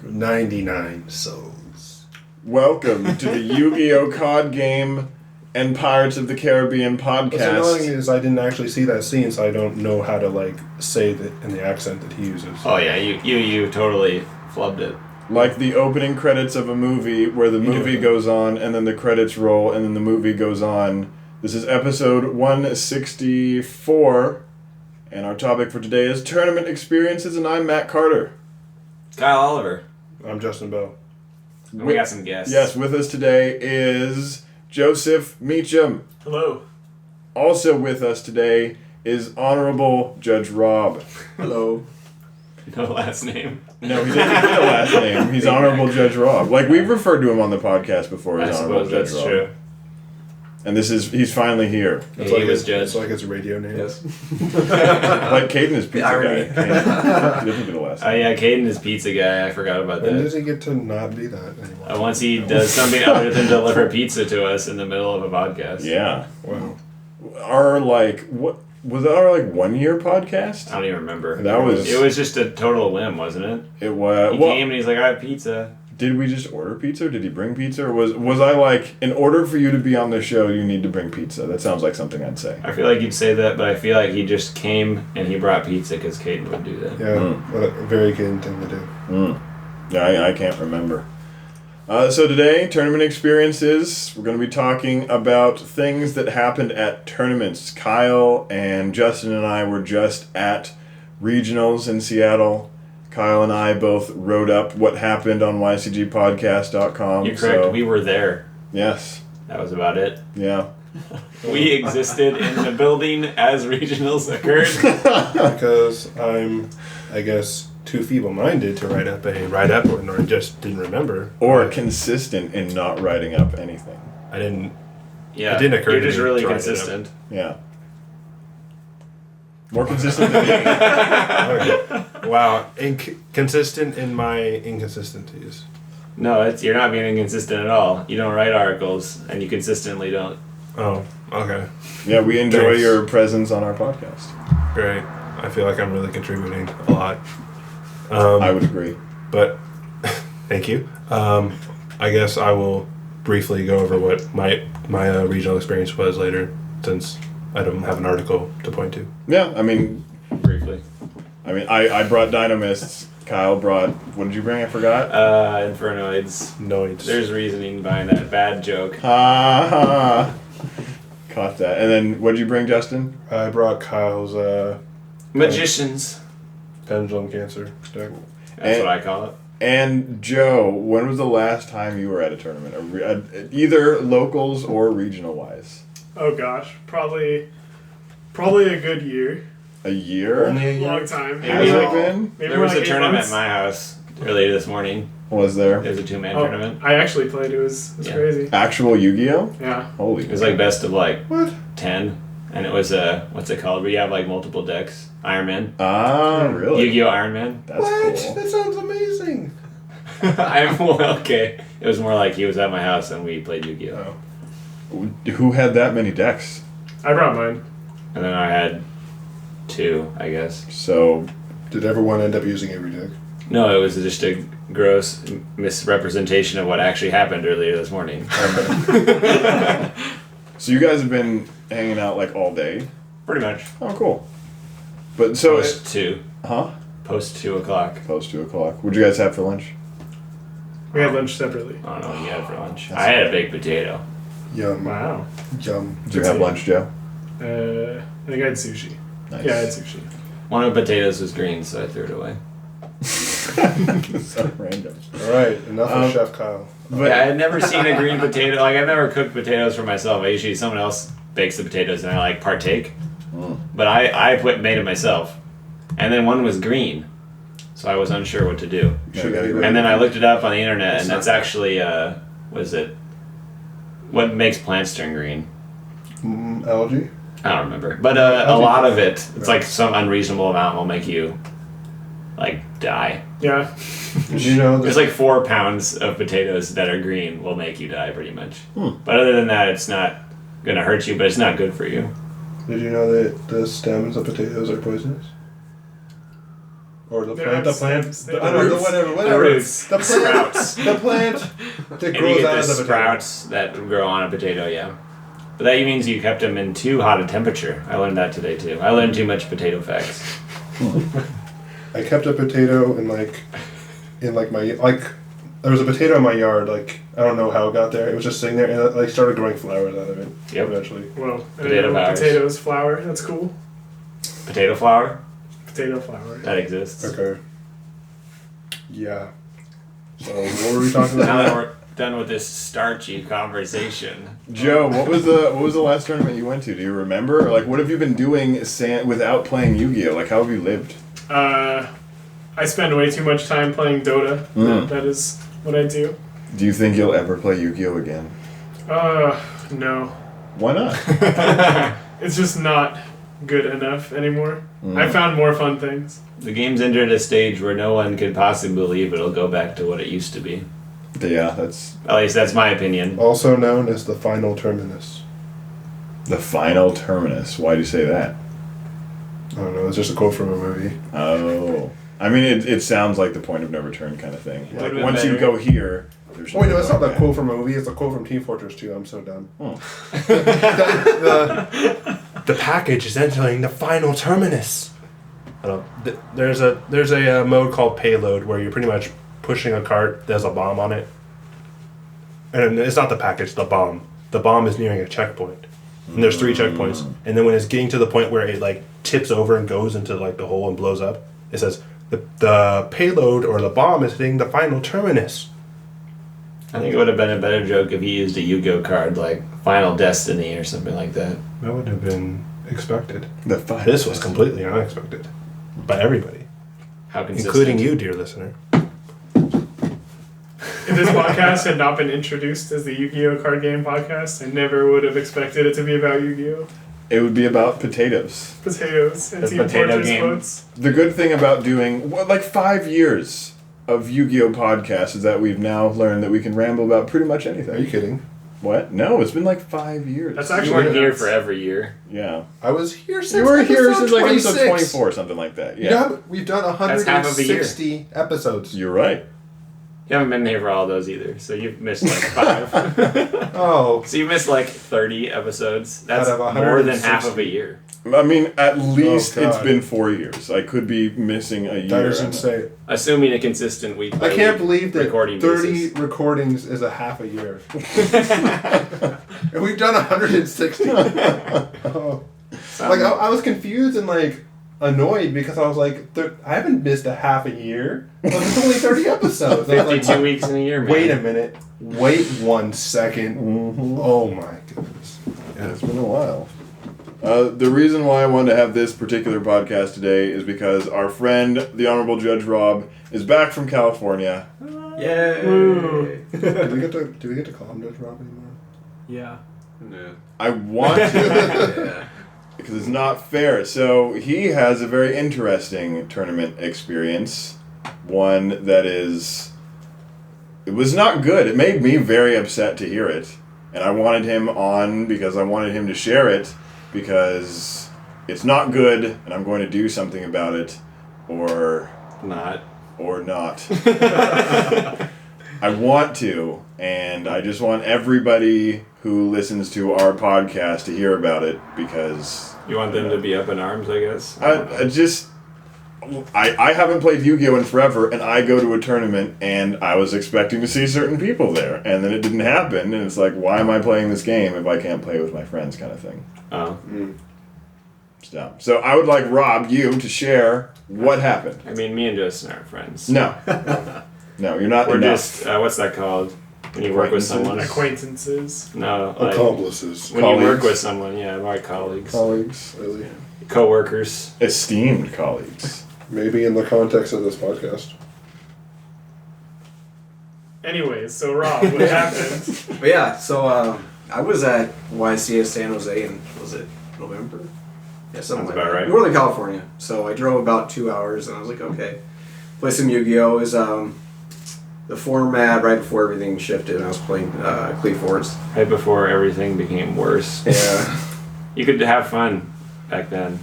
99 souls. Welcome to the Yu-Gi-Oh! Card Game and Pirates of the Caribbean podcast. What's annoying is I didn't actually see that scene, so I don't know how to say that in the accent that he uses. Oh yeah, you totally flubbed it. Like the opening credits of a movie where the movie goes on and then the credits roll and then the movie goes on. This is episode 164 and our topic for today is tournament experiences, and I'm Matt Carter. Kyle Oliver. I'm Justin Bell. And we got some guests. Yes, with us today is Joseph Meacham. Hello. Also with us today is Honorable Judge Rob. Hello. No last name. No, he didn't get a last name. He's Honorable Judge Rob. Like, we've referred to him on the podcast before as Honorable Judge that's Rob. true. And he's finally here. It's He was judge. It's like his radio name. Yes. Like Caden is pizza guy. He doesn't get a last Oh name. yeah, Caden is pizza guy. I forgot about When that. does he get to not be that anymore? Once he does something other than deliver pizza to us in the middle of a podcast. Yeah. Wow. What was that our 1 year podcast? I don't even remember. It was just a total whim, wasn't it? It was. He came and he's like, I have pizza. Did we just order pizza, or did he bring pizza, or was I like, in order for you to be on the show, you need to bring pizza? That sounds like something I'd say. I feel like you'd say that, but I feel like he just came and he brought pizza because Caden would do that. Yeah, what a very good thing to do. Yeah, I can't remember. So today, tournament experiences. We're going to be talking about things that happened at tournaments. Kyle and Justin and I were just at regionals in Seattle. Kyle and I both wrote up what happened on ycgpodcast.com. You're correct. So, We were there. yes. That was about it. Yeah. We existed in the building as regionals occurred. Because I'm, I guess, too feeble-minded to write up or I just didn't remember. Or consistent in not writing up anything. I didn't. Yeah, It didn't occur you're to just me really to write it up. consistent. Yeah. More consistent than me. Okay. Wow. Consistent in my inconsistencies. No, you're not being inconsistent at all. You don't write articles, and you consistently don't. Oh, okay. Yeah, we enjoy Thanks. your presence on our podcast. Great. I feel like I'm really contributing a lot. I would agree. But thank you. I guess I will briefly go over what my regional experience was later, since I don't have an article to point to. Yeah, I mean, Briefly. I brought Dynamists. Kyle brought, what did you bring? I forgot. Infernoids. Noids. There's reasoning behind that bad joke. Ha ha. Caught that. And then, what did you bring, Justin? I brought Kyle's Magicians. pendulum cancer deck. That's And- what I call it. And Joe, when was the last time you were at a tournament? Either locals or regional wise? Oh gosh, probably a good year. A year? Only a Long year. time. Has Maybe it been? Maybe There was like a 8 tournament months. at my house earlier this morning. Was there? It was a 2-man Oh, tournament. I actually played. It was Yeah. crazy. Actual Yu-Gi-Oh? Yeah. Holy. It was like best of What? 10, and it was what's it called? Where you have multiple decks. Iron Man. Ah, really? Yu-Gi-Oh! Iron Man. That's What? cool. That sounds amazing. Okay. It was more like he was at my house and we played Yu-Gi-Oh! Who had that many decks? I brought mine. And then I had 2, I guess. So, Did everyone end up using every deck? No, it was just a gross misrepresentation of what actually happened earlier this morning. so you guys have been hanging out all day? Pretty much. Oh, cool. But so, Post 2. huh? Post 2 o'clock. Post 2 o'clock. What'd you guys have for lunch? We had lunch separately. I don't know what you had for lunch. That's I had a baked potato. Yum. Wow. Yum. Did you have lunch, Joe? I think I had sushi. Nice. Yeah, I had sushi. One of the potatoes was green, so I threw it away. So random. All right, enough of Chef Kyle. But Yeah, I had never seen a green potato. I've never cooked potatoes for myself. Usually someone else bakes the potatoes and I partake. But I made it myself. And then one was green. So I was unsure what to do. Yeah, gotta go. And then I looked it up on the internet, It's and not that's bad. actually, what is it? What makes plants turn green? Algae? I don't remember. But a lot of it, it's like some unreasonable amount will make you, die. Yeah. Did you know There's that 4 pounds of potatoes that are green will make you die pretty much. Hmm. But other than that, it's not going to hurt you, but it's not good for you. Did you know that the stems of potatoes are poisonous? Or the They're plant, not the plant, stems, the, they're I don't know, roots. whatever. The roots. The plant, Sprouts. the plant that If you grows get out the of the potato. sprouts that grow on a potato, yeah. But that means you kept them in too hot a temperature. I learned that today too. I learned too much potato facts. I kept a potato in my there was a potato in my yard. Like I don't know how it got there. It was just sitting there, and it like started growing flowers out of it. Yep. Eventually. Well, I Potato didn't know flowers. potatoes flower. That's cool. Potato flour? Potato flower. That exists. Okay. Yeah. So what were we talking Now about? that we're done with this starchy conversation. Joe, what was the last tournament you went to? Do you remember? Or, like, what have you been doing without playing Yu-Gi-Oh? Like, how have you lived? I spend way too much time playing Dota. That is what I do. Do you think you'll ever play Yu-Gi-Oh again? No. Why not? It's just not good enough anymore. I found more fun things. The game's entered a stage where no one could possibly believe it'll go back to what it used to be. Yeah, that's At least that's my opinion. Also known as the final terminus. the final terminus. Why do you say that? I don't know. It's just a quote from a movie. Oh. I mean, it sounds like the point of no return kind of thing. Yeah. Like, Would've once been you better. go here, there's Oh, wait, no, it's not going the quote from a movie. It's a quote from Team Fortress 2. I'm so dumb. The package is entering the final terminus. I don't. There's a mode called Payload where you're pretty much pushing a cart. There's a bomb on it, and it's not the package. The bomb. The bomb is nearing a checkpoint, and there's 3 checkpoints. And then when it's getting to the point where it like tips over and goes into like the hole and blows up, it says the payload or the bomb is hitting the final terminus. I think it would have been a better joke if he used a Yu-Gi-Oh card like Final Destiny or something like that. That would have been expected. The final This was completely unexpected by everybody, How consistent. including you, dear listener. If this podcast had not been introduced as the Yu-Gi-Oh card game podcast, I never would have expected it to be about Yu-Gi-Oh. It would be about potatoes. Potatoes and The Team potato Fortress game. quotes. The good thing about doing, like 5 years of Yu-Gi-Oh podcasts is that we've now learned that we can ramble about pretty much anything. Are you kidding? What? No, it's been like 5 years. That's You actually weren't here nuts. for every year. Yeah. I was here since You were here episode since like episode 26. 24 or something like that. Yeah. Yeah, we've done That's half of a year. 160 episodes. You're right. You haven't been here for all those either, so you've missed like 5. Oh, So you missed like 30 episodes. That's Out of more than 160. half of a year. I mean, at least Oh, it's God. been 4 years. I could be missing a year. that is insane. Assuming a consistent week. I can't believe that recording 30 basis. recordings is a half a year. And we've done 160. Oh. Like, I was confused and, like, annoyed because I was like, I haven't missed a half a year. Well, it's only 30 episodes. I was 52 like, weeks in a year, man. wait a minute. Wait 1 second. Oh, my goodness. Yeah, it's been a while. The reason why I wanted to have this particular podcast today is because our friend, the Honorable Judge Rob, is back from California. Yay! Woo. Do we get to call him Judge Rob anymore? Yeah. No. I want to Yeah. because it's not fair. So he has a very interesting tournament experience. One that is... It was not good. It made me very upset to hear it. And I wanted him on because I wanted him to share it because it's not good and I'm going to do something about it or Not. not. I want to, and I just want everybody who listens to our podcast to hear about it because You want them to be up in arms, I guess? I haven't played Yu-Gi-Oh! In forever, and I go to a tournament, and I was expecting to see certain people there, and then it didn't happen, and it's like, why am I playing this game if I can't play with my friends kind of thing. Oh. So I would like, Rob, you to share what happened. I mean, me and Justen are friends. No. No, you're not We're enough. just, what's that called? When you work with someone? Acquaintances. No, like, Accomplices. when you work Colleagues. with someone, yeah, my colleagues. Colleagues. Really? Co-workers. Esteemed colleagues. Maybe in the context of this podcast. Anyways, so Rob, what happened? But yeah, so I was at YCS San Jose in, was it November? Yeah, something Sounds like about that. right. Northern California. So I drove about 2 hours and I was like, okay. Play some Yu-Gi-Oh! Is the format right before everything shifted and I was playing Cleat Forts. Right before everything became worse. Yeah. You could have fun back then,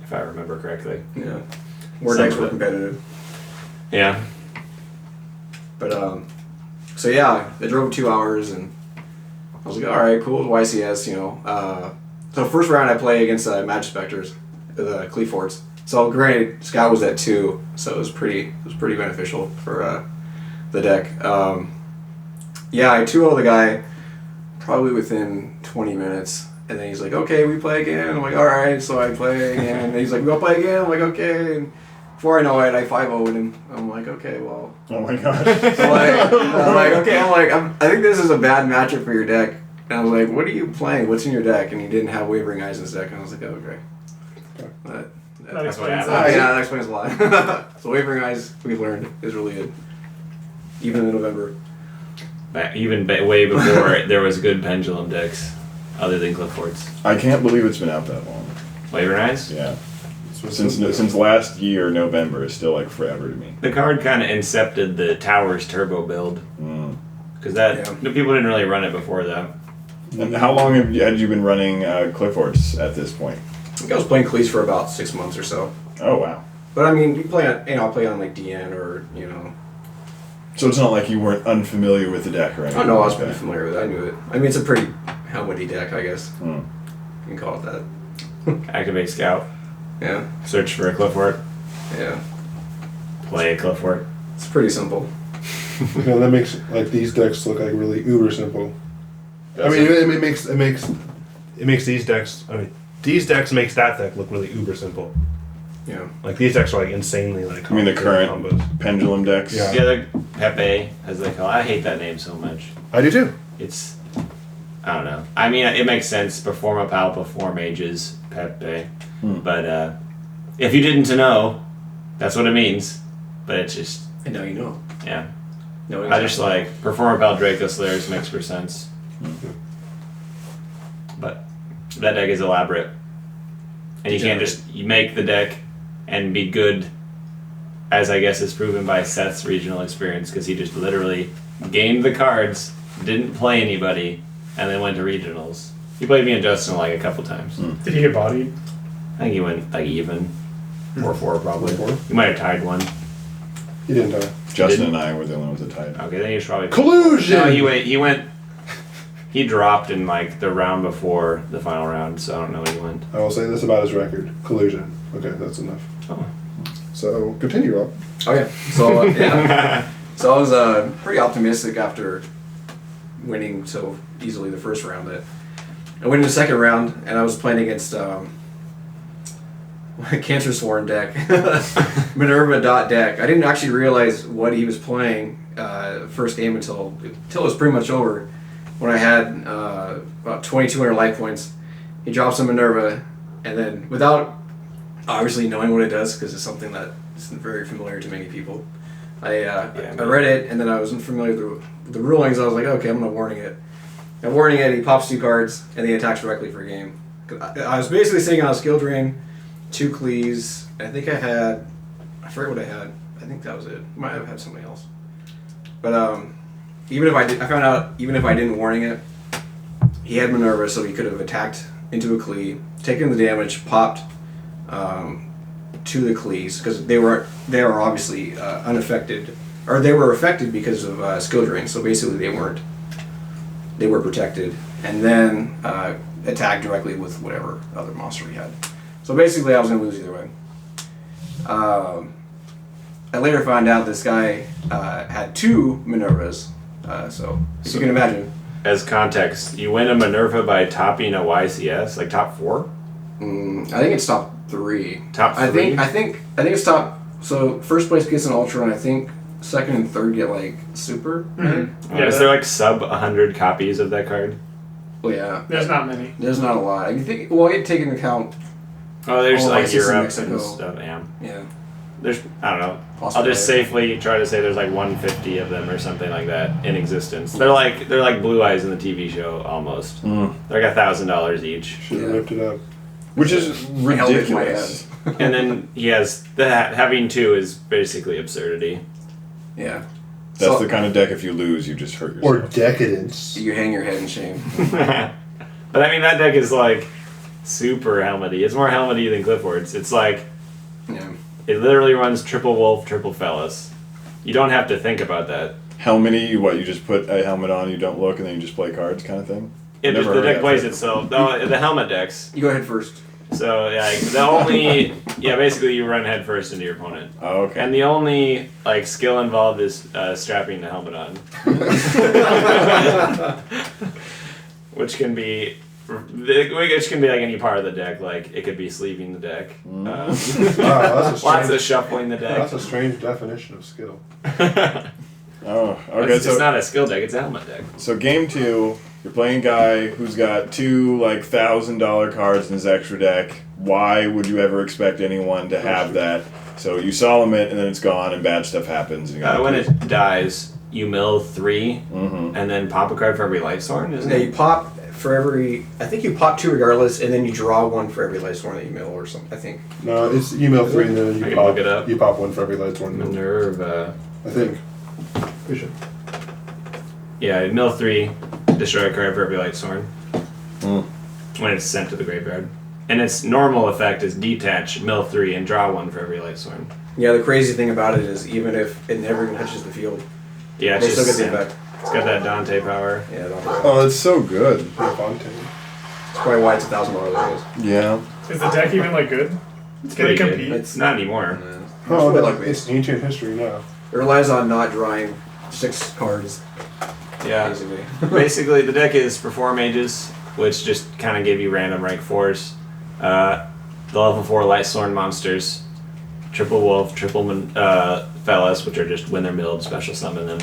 if I remember correctly. Yeah. More Some decks of were it. competitive. Yeah. But so yeah, I drove 2 hours and I was like, all right, cool, YCS, you know. So first round I play against Magic Specters, the Cleforts. So granted, Scout was at 2, so it was pretty beneficial for the deck. Yeah, I 2-0 the guy probably within 20 minutes. And then he's like, okay, we play again. I'm like, all right. So I play again. And he's like, we'll play again. I'm like, okay. And before I know it, I 5-0'd him. I'm like, okay, well. Oh my gosh. I'm like, okay. I think this is a bad matchup for your deck. And I was like, what are you playing? What's in your deck? And he didn't have Wavering Eyes in his deck. And I was like, oh, okay. But, That That's what explains happened. yeah, that explains a lot. So Wavering Eyes, we've learned, is really good. Even in November. Even way before there was good pendulum decks, other than Cliffords. I can't believe it's been out that long. Flavor Nice? Yeah. Since last year, November is still like forever to me. The card kind of incepted the Towers Turbo build. Because Yeah. people didn't really run it before that. And how long had you been running Cliffords at this point? I think I was playing Cleese for about 6 months or so. Oh wow. But I mean, you play on, I'll play on like DN or, you know. So it's not like you weren't unfamiliar with the deck or anything. Oh no, I was like pretty that. familiar with it. I knew it. I mean, it's a pretty helmety deck, I guess. Hmm. You can call it that. Activate Scout. Yeah, Search for a Cliffort. yeah. Play a Cliffort. It's pretty simple. You know, that makes like these decks look like really uber simple. I mean, it makes these decks. I mean, these decks makes that deck look really uber simple. Yeah. Like these decks are like insanely like. I mean the current combos. pendulum decks. Yeah. Yeah, the Pepe, as they call it. I hate that name so much. I do too. It's, I don't know. I mean, it makes sense. Perform a Palpa, 4 mages, Pepe. But if you didn't know, that's what it means. But it's just, And now you know. yeah. No, I just like Perform a Pal Draco Slayers makes for sense. But that deck is elaborate. And you can't just you make the deck and be good, as I guess is proven by Seth's regional experience, because he just literally gained the cards, didn't play anybody, and then went to regionals. He played me and Justen like a couple times. Did he get bodied? I think he went like even. 4-4 probably. 4-4? He might have tied one. He didn't die. Justin and I were the only ones that tied. Okay, then he was probably Collusion! No, he dropped in like the round before the final round, so I don't know when he went. I will say this about his record: collusion. Okay, that's enough. Oh. So continue, Rob. Okay. So yeah. So I was pretty optimistic after winning so easily the first round that I went into the second round and I was playing against Cancer Sworn deck, Minerva deck. I didn't actually realize what he was playing first game until it was pretty much over. When I had about 2,200 life points, he drops a Minerva, and then without obviously knowing what it does, because it's something that isn't very familiar to many people, I read it, and then I wasn't familiar with the rulings. I was like, okay, I'm gonna warning it. And warning it, he pops 2 cards, and he attacks directly for a game. I was basically sitting on a skill drain, 2 Clees. I think I forget what I had. I think that was it. Might have had something else. But even if I found out even if I didn't warning it, he had Minerva, so he could have attacked into a Clee, taken the damage, popped to the Clees because they were obviously unaffected, or they were affected because of skill drain. So basically, they were protected, and then attacked directly with whatever other monster he had. So basically, I was gonna lose either way. I later found out this guy had 2 Minervas, so you can imagine. As context, you win a Minerva by topping a YCS, like top 4? I think it's top 3. Top 3? I think it's top. So first place gets an ultra, and I think second and third get like super. Yeah, is there like sub 100 copies of that card? Well, yeah. There's not many. There's not a lot. I think. Well, you take into account. Oh, there's Oh, like YCS in Europe Mexico. and stuff. Yeah. Yeah. There's, I don't know. Possibly. I'll just safely try to say there's like 150 of them or something like that in existence. They're like Blue Eyes in the TV show almost. They're like $1,000 each. Should have ripped it up. Which is held it in my ridiculous. And then he has that having 2 is basically absurdity. Yeah. That's So- the kind of deck if you lose, you just hurt yourself. Or decadence. You hang your head in shame. But I mean that deck is like super helmety. It's more helmety than Clifford's. It's like Yeah. It literally runs triple wolf, triple fellas. You don't have to think about that. Helmety, you just put a helmet on, you don't look, and then you just play cards kind of thing? It Never just, the heard deck that plays before. itself. No, the helmet decks. You go ahead first. So yeah, the only basically you run head first into your opponent. Oh, okay. And the only skill involved is strapping the helmet on, which can be like any part of the deck. Like it could be sleeving the deck. Wow, that's a Lots strange, of shuffling the deck. that's a strange definition of skill. Oh, okay. It's not a skill deck; it's a helmet deck. So game 2, you're playing a guy who's got 2 $1,000 cards in his extra deck. Why would you ever expect anyone to have that? So you solemn it, and then it's gone, and bad stuff happens. And you gotta When play- it dies, you mill 3, and then pop a card for every light sword, isn't Yeah, it? you pop for every. I think you pop 2 regardless, and then you draw 1 for every light sworn that you mill or something. I think. No, it's email 3 and then I you can pop, look it up. you pop one for every light one. Minerva. I think. We should. Yeah, mill 3, destroy a card for every light sword. When it's sent to the graveyard. And its normal effect is detach, mill 3, and draw 1 for every light sword. Yeah, the crazy thing about it is even if it never even touches the field, Yeah, they it's still just get the sent. effect. It's got that Dante power. Yeah, that's Oh, it's so good. Fontaine. probably why it's $1,000. I guess. Yeah. Is the deck even like good? It's Can it pretty compete? good. It's not anymore. Oh, It's no, like it's ancient history now. It relies on not drawing 6 cards, Yeah. basically. Basically, the deck is for 4 mages, which just kind of give you random rank 4s. The level 4 light sword monsters, triple wolf, triple fellas, which are just when they're milled, special summon them,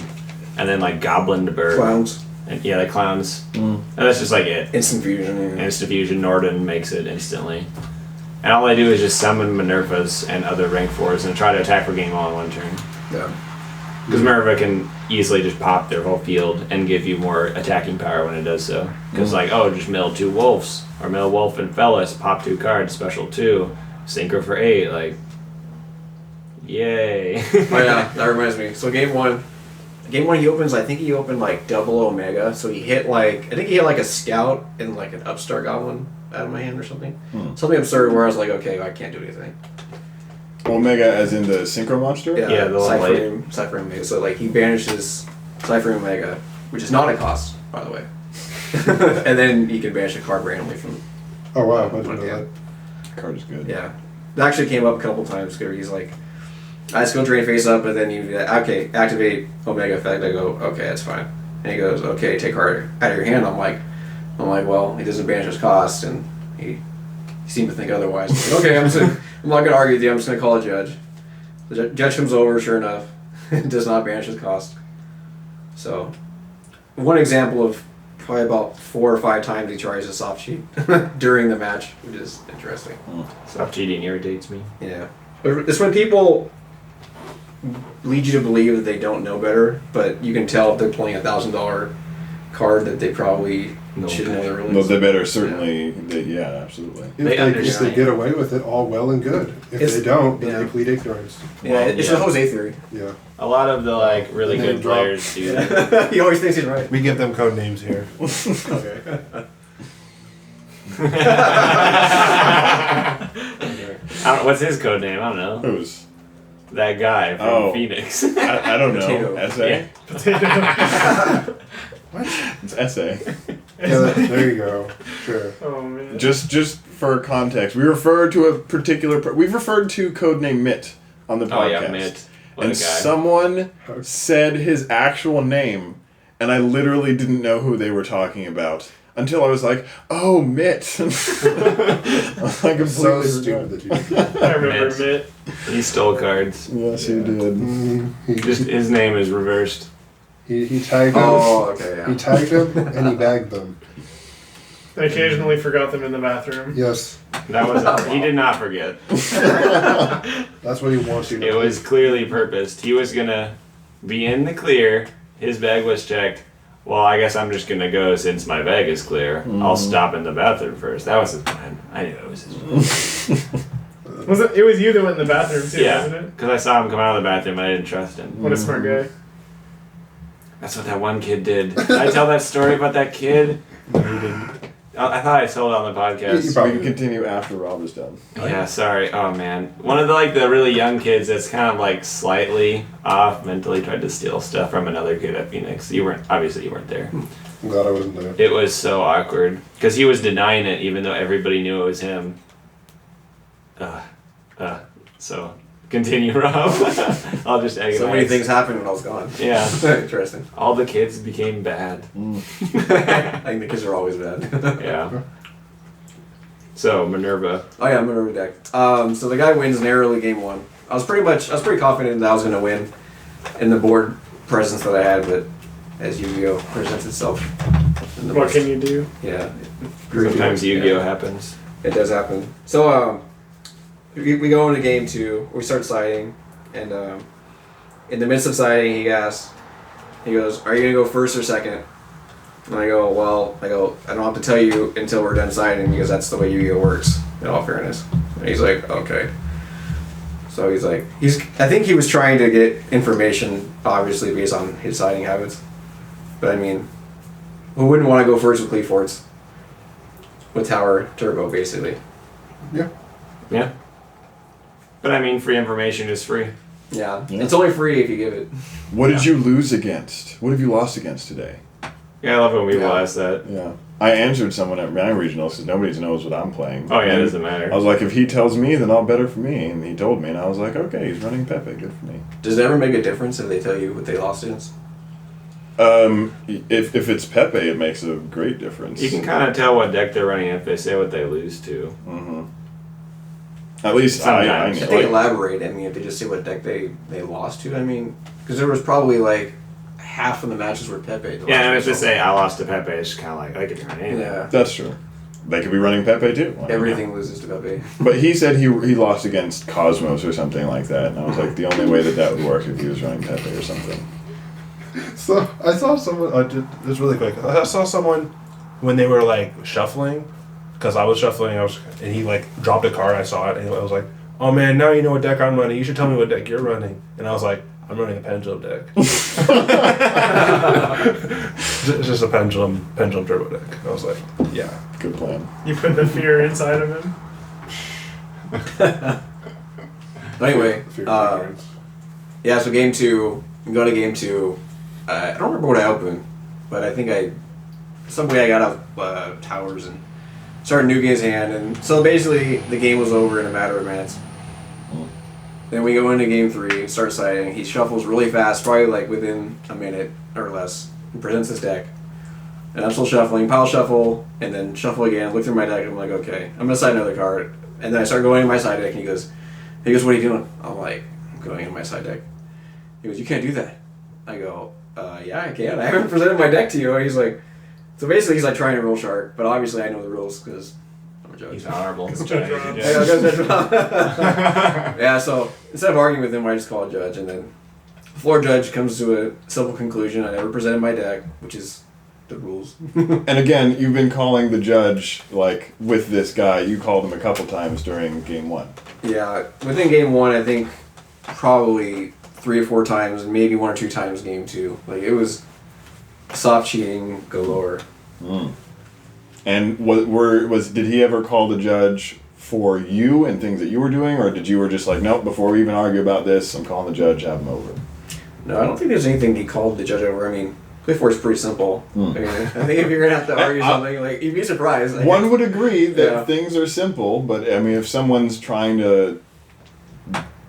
and then like goblin to bird. Clowns, And yeah, the clowns. And that's just like it. instant fusion. Yeah. Instant fusion, Norden makes it instantly. And all I do is just summon Minervas and other rank 4s and try to attack for game all in one turn. Yeah. Because Minerva can easily just pop their whole field and give you more attacking power when it does so. Because just mill 2 wolves, or mill wolf and fellas, pop 2 cards, special 2, synchro for 8, like, yay. Oh yeah, that reminds me. So game one he opens. I think he opened like double Omega. So he hit like a scout and like an upstart goblin out of my hand or something. Something absurd where I was like, okay, I can't do anything. Omega as in the synchro monster? Yeah, the one Cypher Omega. So like he banishes Cypher Omega, which is not a cost, by the way. And then you can banish a card randomly from. Oh wow, I didn't know Yeah. that. Card is good. Yeah, it actually came up a couple times where he's like, I just go drain face up, and then you activate Omega effect. I go, okay, that's fine. And he goes, okay, take card out of your hand. I'm like, well, he doesn't banish his cost, and he seemed to think otherwise. I'm like, okay, I'm not gonna argue with you. I'm just gonna call a judge. The judge comes over, sure enough, does not banish his cost. So, one example of probably about 4 or 5 times he tries to soft cheat during the match, which is interesting. Soft cheating irritates me. Yeah. But it's when people lead you to believe that they don't know better, but you can tell if they're playing $1,000 card that they probably should know the rules. No, they better certainly. Yeah, absolutely. If They they understand. get away with it, all well and good. If It's- they don't, then yeah. they plead ignorance. Yeah, it's the Jose theory. Yeah. A lot of the really And then good drop. players do that. He always thinks he's right. We give them code names here. Okay. What's his code name? I don't know. Who's? That guy from Oh. Phoenix. I don't know. Potato. Essay? Yeah. It's essay. Yeah, there you go. Sure. Oh man. Just for context, we refer to a particular. We've referred to codename Mitt on the Oh podcast. yeah, Mitt. What And a guy. someone said his actual name, and I literally didn't know who they were talking about until I was like, "Oh, Mitt." I completely So forgot. stupid that you did that. I remember Mitt. Mitt. He stole cards. Yes, he did. Just his name is reversed. He tagged him. Oh, okay, yeah. He tagged him and he bagged them. I occasionally forgot them in the bathroom. Yes, That was he did not forget. that's what he wants you to It do. was clearly purposed. He was gonna be in the clear. His bag was checked. Well, I guess I'm just gonna go since my bag is clear. I'll stop in the bathroom first. That was his plan. I knew it was his plan. It was you that went in the bathroom too, Yeah, wasn't it? because I saw him come out of the bathroom. I didn't trust him. What a smart guy. That's what that one kid did. Did I tell that story about that kid? No, he didn't. I thought I told it on the podcast. You probably can continue after Rob is done. Yeah, sorry. Oh man, one of the really young kids that's kind of like slightly off mentally tried to steal stuff from another kid at Phoenix. You weren't there. I'm glad I wasn't there. It was so awkward because he was denying it, even though everybody knew it was him. So continue, Rob. I'll just agonize. So many things happened when I was gone. Yeah. Interesting. All the kids became bad. I think the kids are always bad. Yeah. So Minerva. Oh yeah, Minerva deck. So the guy wins narrowly game 1. I was pretty confident that I was going to win in the board presence that I had, but as Yu-Gi-Oh presents itself. What can you do? Yeah. Sometimes Yu-Gi-Oh Yeah. happens. It does happen. So we go into game 2. We start siding, and in the midst of siding, he goes, "Are you gonna go first or second?" And I go, I don't have to tell you until we're done siding because that's the way Yu-Gi-Oh works. In all fairness, and he's like, "Okay." So he's like, I think he was trying to get information, obviously based on his siding habits. But I mean, who wouldn't want to go first with Clee Forts? With Tower Turbo, basically. Yeah. Yeah. But I mean, free information is free. Yeah. It's only free if you give it. What did you lose against? What have you lost against today? Yeah, I love when people ask that. Yeah. I answered someone at my regionals because nobody knows what I'm playing. Oh yeah, it And doesn't matter. I was like, if he tells me, then I'll bet her for me. And he told me, and I was like, okay, he's running Pepe. Good for me. Does it ever make a difference if they tell you what they lost against? If it's Pepe, it makes a great difference. You can kind of tell what deck they're running if they say what they lose to. Mm-hmm. At least I Sometimes. know. If they elaborate, I mean, if they just say what deck they lost to, I mean, because there was probably like half of the matches were Pepe. Yeah, and if they say I lost to Pepe, it's kind of like I could run anything. Yeah. That's true. They could be running Pepe too. Everything loses to Pepe. But he said he lost against Cosmos or something like that, and I was like, the only way that would work if he was running Pepe or something. So I saw someone. Just really quick. I saw someone when they were like shuffling, because I was shuffling. And he like dropped a card. I saw it, and I was like, "Oh man, now you know what deck I'm running. You should tell me what deck you're running." And I was like, "I'm running a pendulum deck." It's just a pendulum turbo deck. I was like, "Yeah, Good plan. You put the fear inside of him. But anyway, Fear of ignorance. yeah. So game 2, we go to game 2. I don't remember what I opened, but I think some way I got out towers and started nuking his hand, and so basically the game was over in a matter of minutes. Then we go into game 3, start siding. He shuffles really fast, probably like within a minute or less. He presents his deck. And I'm still shuffling, pile shuffle, and then shuffle again, look through my deck, and I'm like, okay, I'm gonna side another card. And then I start going in my side deck, and he goes, what are you doing? I'm like, I'm going in my side deck. He goes, you can't do that. I go, yeah, I can. I haven't presented my deck to you. He's like, so basically he's like trying to roll shark, but obviously I know the rules because I'm a judge. He's honorable. Judge Rob. Yeah, I go Judge Rob. Yeah, so instead of arguing with him, I just call a judge, and then the floor judge comes to a simple conclusion. I never presented my deck, which is the rules. And again, you've been calling the judge, like, with this guy. You called him a couple times during game 1. Yeah, within game 1, I think probably 3 or 4 times, maybe 1 or 2 times game 2. Like, it was soft cheating galore. And did he ever call the judge for you and things that you were doing, or did you were just like, nope, before we even argue about this, I'm calling the judge, have him over? No, I don't think there's anything he called the judge over. I mean, play four is pretty simple. I mean, I think if you're gonna have to argue something, like you'd be surprised. Like, One would agree that Yeah. things are simple, but I mean, if someone's trying to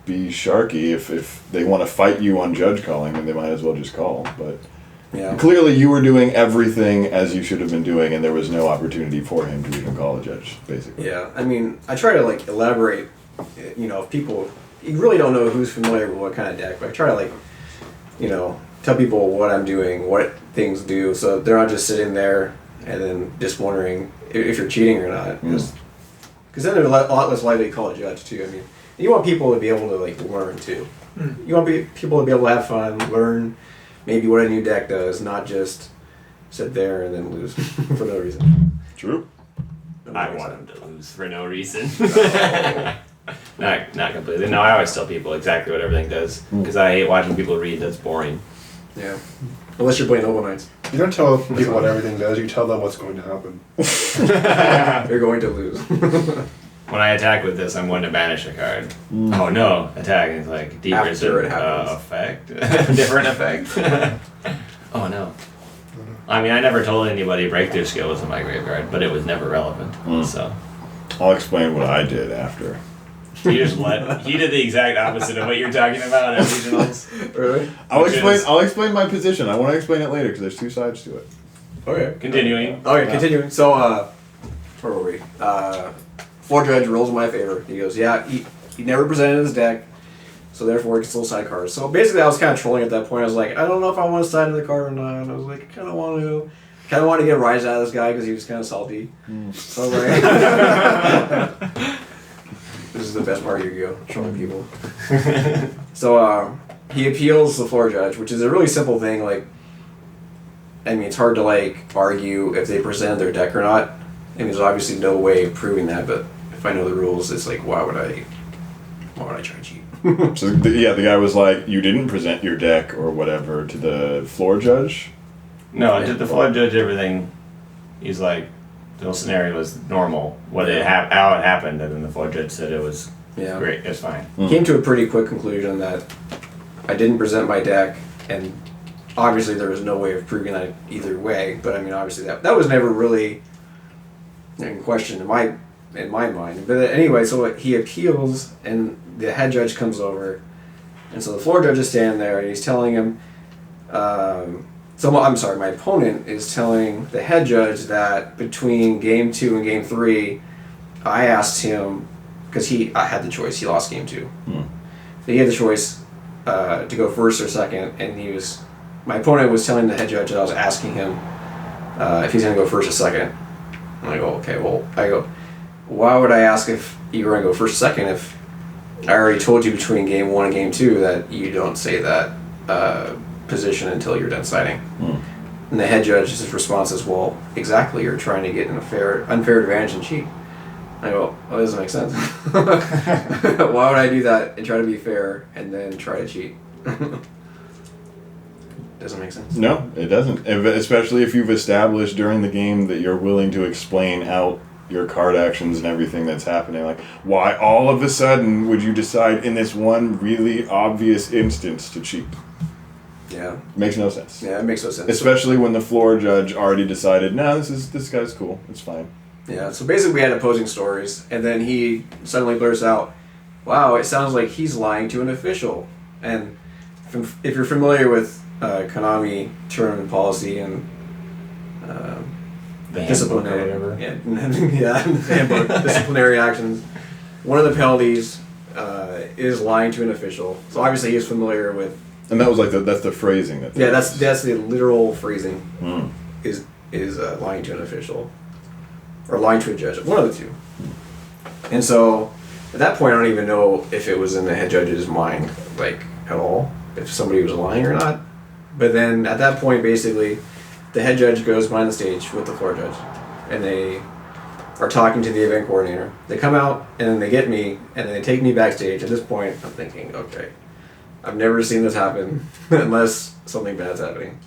be sharky, if they want to fight you on judge calling, then they might as well just call. But yeah. clearly, you were doing everything as you should have been doing, and there was no opportunity for him to even call a judge, basically. Yeah, I mean, I try to like elaborate. You know, if people, you really don't know who's familiar with what kind of deck, but I try to like, you know, tell people what I'm doing, what things do, so they're not just sitting there and then just wondering if you're cheating or not. Because then they're a lot less likely to call a judge too. I mean, you want people to be able to like learn too. You want people to be able to have fun, learn maybe what a new deck does, not just sit there and then lose for no reason. True. I want him to lose for no reason. Not completely. No, I always tell people exactly what everything does because I hate watching people read. That's boring. Yeah. Unless you're playing Noble Knights. You don't tell people what everything does, you tell them what's going to happen. You're going to lose. When I attack with this, I'm going to banish a card. Oh no, attack. It's like deep After resist- it happens. effect. Different effect. Oh no. I mean, I never told anybody breakthrough skill was in my graveyard, but it was never relevant. So I'll explain what I did after. he did the exact opposite of what you're talking about at regionals. Really? I'll explain my position. I want to explain it later because there's two sides to it. Okay. Continuing. Okay, continuing. So, where were we? Floor Judge rules in my favor. He goes, yeah, he never presented his deck, so therefore he can still side cards. So basically, I was kind of trolling at that point. I was like, I don't know if I want to side in the card or not. And I was like, I kind of want to. Kind of want to get a rise out of this guy because he was kind of salty. So I was like, this is the best part of Yu-Gi-Oh! Trolling people. So he appeals the Floor Judge, which is a really simple thing. Like, I mean, it's hard to like argue if they presented their deck or not. I mean, there's obviously no way of proving that, but if I know the rules, it's like, why would I try to cheat? So the guy was like, you didn't present your deck or whatever to the floor judge? No, did the floor judge everything? He's like, the whole scenario was normal. How it happened, and then the floor judge said it was great. It's fine. Came to a pretty quick conclusion that I didn't present my deck, and obviously there was no way of proving that either way. But I mean, obviously that was never really in question in my mind. But anyway, so he appeals, and the head judge comes over, and so the floor judge is standing there, and he's telling him. My opponent is telling the head judge that between game 2 and game 3, I asked him, because I had the choice, he lost game 2. So he had the choice to go first or second, and my opponent was telling the head judge that I was asking him if he's going to go first or second. And I go, okay, why would I ask if you were going to go first or second if I already told you between game 1 and game 2 that you don't say that position until you're done siding. And the head judge's response is, well, exactly, you're trying to get an unfair advantage and cheat. I go, oh, that doesn't make sense. Why would I do that and try to be fair and then try to cheat? Doesn't make sense. No, it doesn't. Especially if you've established during the game that you're willing to explain out your card actions and everything that's happening. Like, why all of a sudden would you decide in this one really obvious instance to cheat? Yeah. Makes no sense. Yeah, it makes no sense. Especially when the floor judge already decided, no, this guy's cool. It's fine. Yeah, so basically we had opposing stories, and then he suddenly blurts out, wow, it sounds like he's lying to an official. And if you're familiar with Konami tournament policy and The disciplinary, handbook handbook, disciplinary actions, one of the penalties is lying to an official. So obviously he's familiar with. And that was like that's the phrasing that. Yeah, that's the literal phrasing. Is lying to an official, or lying to a judge, one of the two. And so, at that point, I don't even know if it was in the head judge's mind, like at all, if somebody was lying or not. But then at that point, basically, the head judge goes behind the stage with the floor judge, and they are talking to the event coordinator. They come out and then they get me, and then they take me backstage. At this point, I'm thinking, okay, I've never seen this happen unless something bad's happening.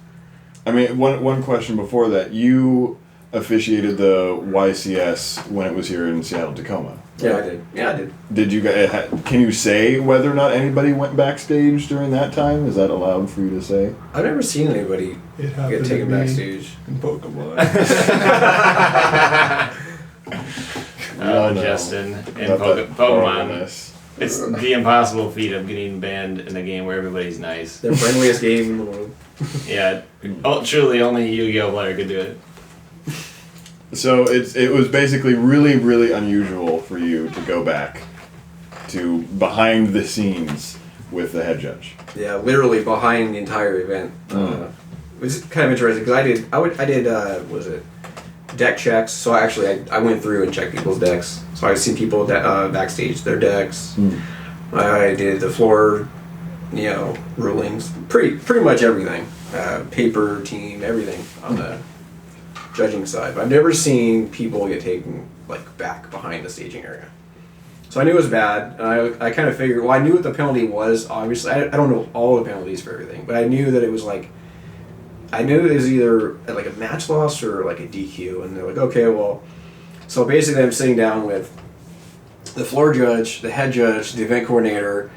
I mean, one question before that. You officiated the YCS when it was here in Seattle, Tacoma. Yeah, I did. Yeah, I did. Did you guys? Can you say whether or not anybody went backstage during that time? Is that allowed for you to say? I've never seen anybody get taken backstage. In Pokemon. Oh, No. Justin in Not that Pokemon. horribleness. It's the impossible feat of getting banned in a game where everybody's nice. The friendliest game in the world. Yeah, truly only a Yu-Gi-Oh player could do it. So it was basically really, really unusual for you to go back to behind the scenes with the head judge. Yeah, literally behind the entire event. It was kind of interesting because I did what was it, deck checks. So I went through and checked people's decks. So I've seen people backstage their decks. I did the floor, rulings, pretty much everything, paper, team, everything on the judging side. But I've never seen people get taken back behind the staging area. So I knew it was bad, and I kind of figured. Well, I knew what the penalty was. Obviously, I don't know all the penalties for everything, but I knew that it was I knew it was either like a match loss or like a DQ, and they're like, okay, well, so basically I'm sitting down with the floor judge, the head judge, the event coordinator,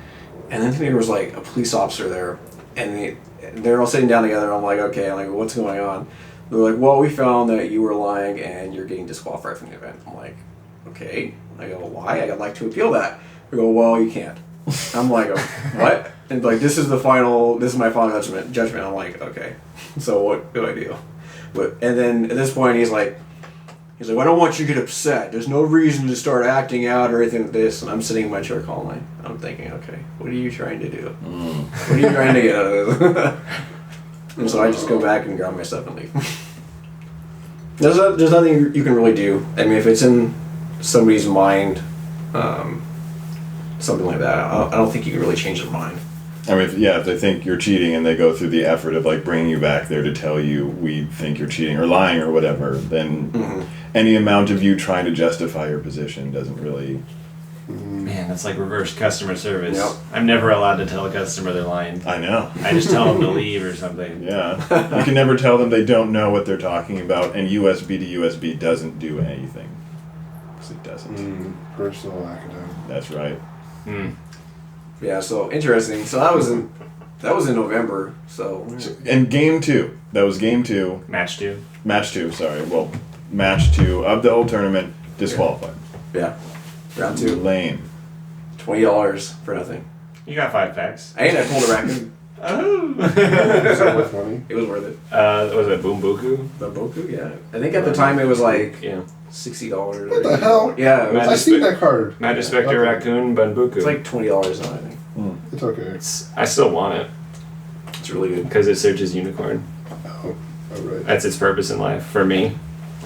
and then there was like a police officer there, and they're all sitting down together. And I'm like, okay, I'm like, what's going on? They're like, well, we found that you were lying and you're getting disqualified from the event. I'm like, okay. I go, why? I'd like to appeal that. They go, well, you can't. I'm like, oh, what? And like, this is my final judgment. I'm like, okay. So what do I do? And then at this point, he's like, well, I don't want you to get upset. There's no reason to start acting out or anything like this. And I'm sitting in my chair calmly. I'm thinking, okay, what are you trying to do? What are you trying to get out of this? And so I just go back and grab my stuff and leave. There's nothing you can really do. I mean, if it's in somebody's mind, something like that, I don't think you can really change their mind. I mean, if they think you're cheating and they go through the effort of like bringing you back there to tell you we think you're cheating or lying or whatever, then any amount of you trying to justify your position doesn't really. Man, that's like reverse customer service. Yep. I'm never allowed to tell a customer they're lying. I know. I just tell them to leave or something. Yeah. You can never tell them they don't know what they're talking about, and USB to USB doesn't do anything. Because it doesn't. Personal academic. That's right. Yeah, so interesting. So that was in November. So And game 2. That was game 2. Match 2. Match 2, sorry. Well, match 2 of the whole tournament, disqualified. yeah, round 2, Lame. $20 for nothing. You got 5 packs. And I pulled a raccoon. Oh. Is that worth money? It was worth it. Was it Boom Buku? The Boku, yeah. I think at the time it was like Yeah. $60. What the hell? Yeah, it was, I seen that card. Magic Spectre Okay. Raccoon Banbuku. it's like $20 now, I think. It's okay. I still want it It's really good. because it searches unicorn. Oh, alright. That's its purpose in life for me.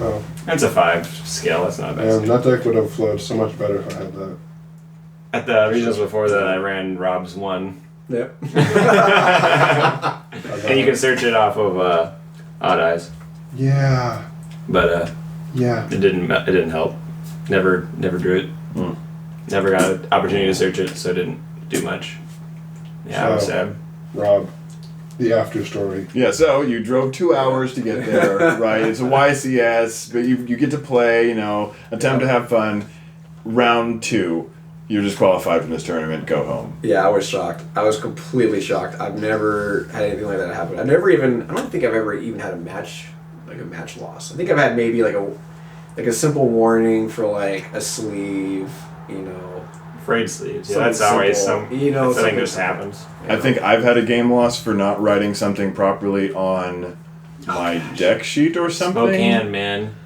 Oh, That's a 5 scale. That's not a bad. man, scale. that deck would have flowed so much better if I had that. At the regionals before that, I ran Rob's 1, Yep. and you can search it off of Odd Eyes, Yeah. but Yeah. it didn't help. Never drew it. Never got an opportunity to search it, so it didn't do much. Yeah, I was So- sad. Rob, the after story. Yeah, so you drove 2 hours to get there, right? It's a YCS, but you get to play, attempt to have fun. Round 2, you're disqualified from this tournament, go home. Yeah, I was shocked. I was completely shocked. I've never had anything like that happen. I don't think I've ever even had a match loss. I think I've had maybe like a simple warning for like a sleeve, Frayed sleeves. Yeah, Something that's always simple, some. you know, Something something just simple. happens. I think I've had a game loss for not writing something properly on my deck sheet or something. Spokane, man.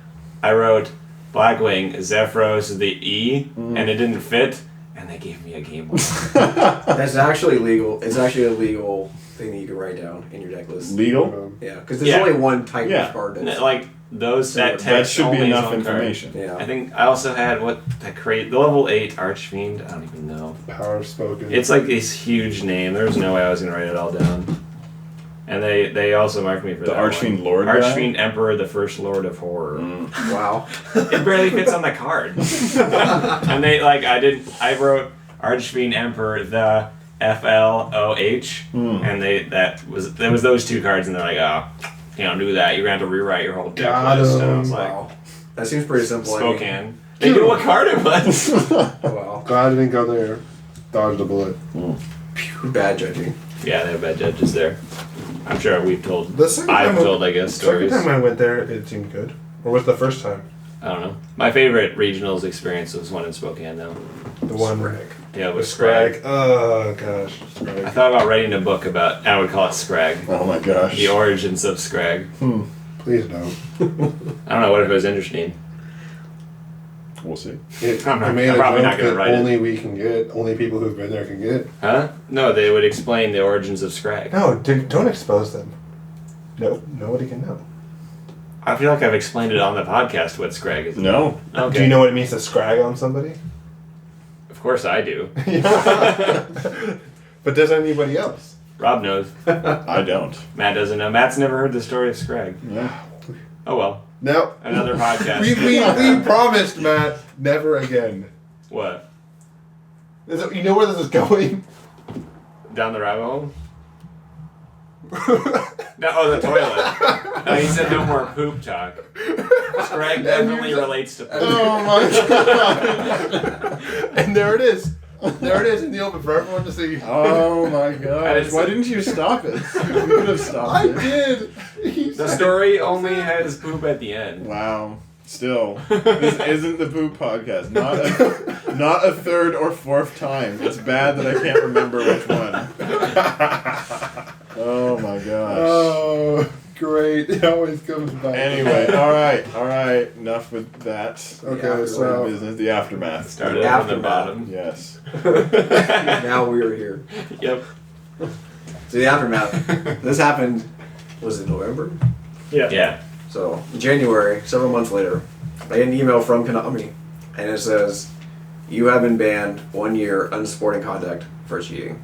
I wrote Blackwing, Zephyros, the E, and it didn't fit, and they gave me a game loss. That's actually legal. It's actually a legal thing that you can write down in your deck list. Legal? Yeah, because there's Yeah. only one type Yeah. of card that's... Like those, that text That should be only is enough on card. information. Yeah. I think I also had the level 8 Archfiend. I don't even know. Power spoken. It's like this huge name. There was no way I was gonna write it all down. And they also marked me for The that Archfiend one. Lord guy? Archfiend Emperor, the First Lord of Horror. Wow. It barely fits on the card. And I wrote Archfiend Emperor, the FLOH, and there was those 2 cards, and they're like, oh, you don't do that. You're gonna have to rewrite your whole deck Got list. him. And I was like, Wow. That seems pretty simple. I mean. Spokane. They knew what card it was. Wow. Glad I didn't go there. Dodged a bullet. Bad judging. Yeah, they have bad judges there. I'm sure The second I've time told, I guess, Second stories. time I went there, it seemed good. Or was the first time? I don't know. My favorite regionals experience was one in Spokane, though. The one Scrag. Yeah, with with Scrag. Scrag. Oh gosh, I Scrag. thought about writing a book about, I would call it Scrag. Oh my gosh. The origins of Scrag. Please don't. I don't know, what if it was interesting? We'll see. I'm made a probably not joke gonna that write it. only we can get. Only people who've been there can get. Huh? No, they would explain the origins of Scrag. No, don't expose them. No, nobody can know. I feel like I've explained it on the podcast what Scrag is. No. Okay. Do you know what it means to scrag on somebody? Of course I do. But does anybody else? Rob knows. I don't. Matt doesn't know. Matt's never heard the story of Scrag. Yeah. Oh well. No. Another podcast. we promised, Matt, never again. What? You know where this is going? Down the rabbit hole? No, the toilet. No, he said no more poop talk. Greg definitely relates to poop. Oh my god. And there it is. There it is in the open for everyone to see. Oh my gosh. Why didn't you stop it? You could have stopped I it. did. The story only has poop at the end. Wow. Still, this isn't the poop podcast. Not a third or fourth time. It's bad that I can't remember which one. Oh my gosh. Oh, great. It always comes back. Anyway, all right. Enough with that. Okay, so Business, the aftermath. Started from the bottom. Yes. Now we are here. Yep. So the aftermath. This happened, was it November? Yeah. So, in January, several months later, I get an email from Konami, and it says, "You have been banned 1 year unsporting conduct for cheating."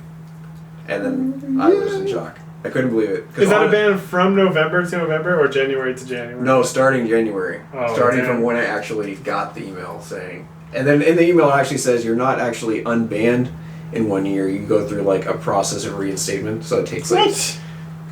And then I was in shock. I couldn't believe it. Is that a ban from November to November or January to January? No, starting January. Oh, starting damn. from when I actually got the email saying. And then in the email it actually says you're not actually unbanned in 1 year. You go through like a process of reinstatement, so it takes like What?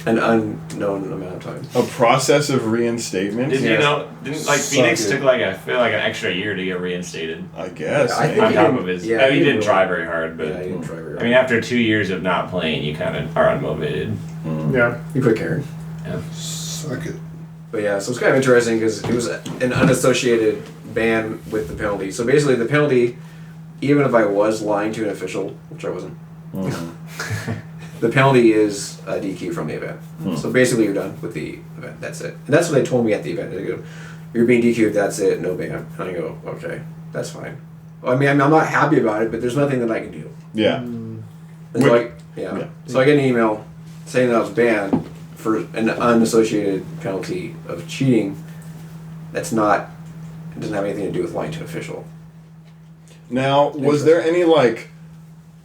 an unknown amount of time. A process of reinstatement? Did you Yes. know? Didn't like Suck Phoenix it. took like I feel like an extra year to get reinstated I guess. I think on he top didn't- of his. yeah, I mean, he he didn't didn't try very hard, but Yeah, I didn't try very hard. I mean, after 2 years of not playing, you kind of are unmotivated. Yeah. You put Karen. suck it. But yeah, so it's kind of interesting because it was an unassociated ban with the penalty. So basically, the penalty, even if I was lying to an official, which I wasn't, the penalty is a DQ from the event. So basically, you're done with the event. That's it. And that's what they told me at the event. They go, "You're being DQ'd. That's it. No ban." And I go, "Okay, that's fine." Well, I mean, I'm not happy about it, but there's nothing that I can do. Yeah. And so Which- yeah. So I get an email saying that I was banned for an unassociated penalty of cheating. That's not. It doesn't have anything to do with lying to an official. Now, was there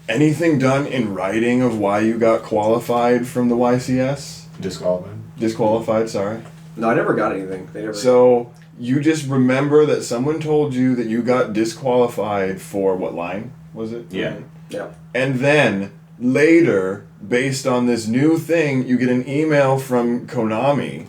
anything done in writing of why you got qualified from the YCS? Disqualified. Disqualified, sorry. No, I never got anything. They never. So, you just remember that someone told you that you got disqualified for what line was it? Yeah. Yeah. And then, later, based on this new thing, you get an email from Konami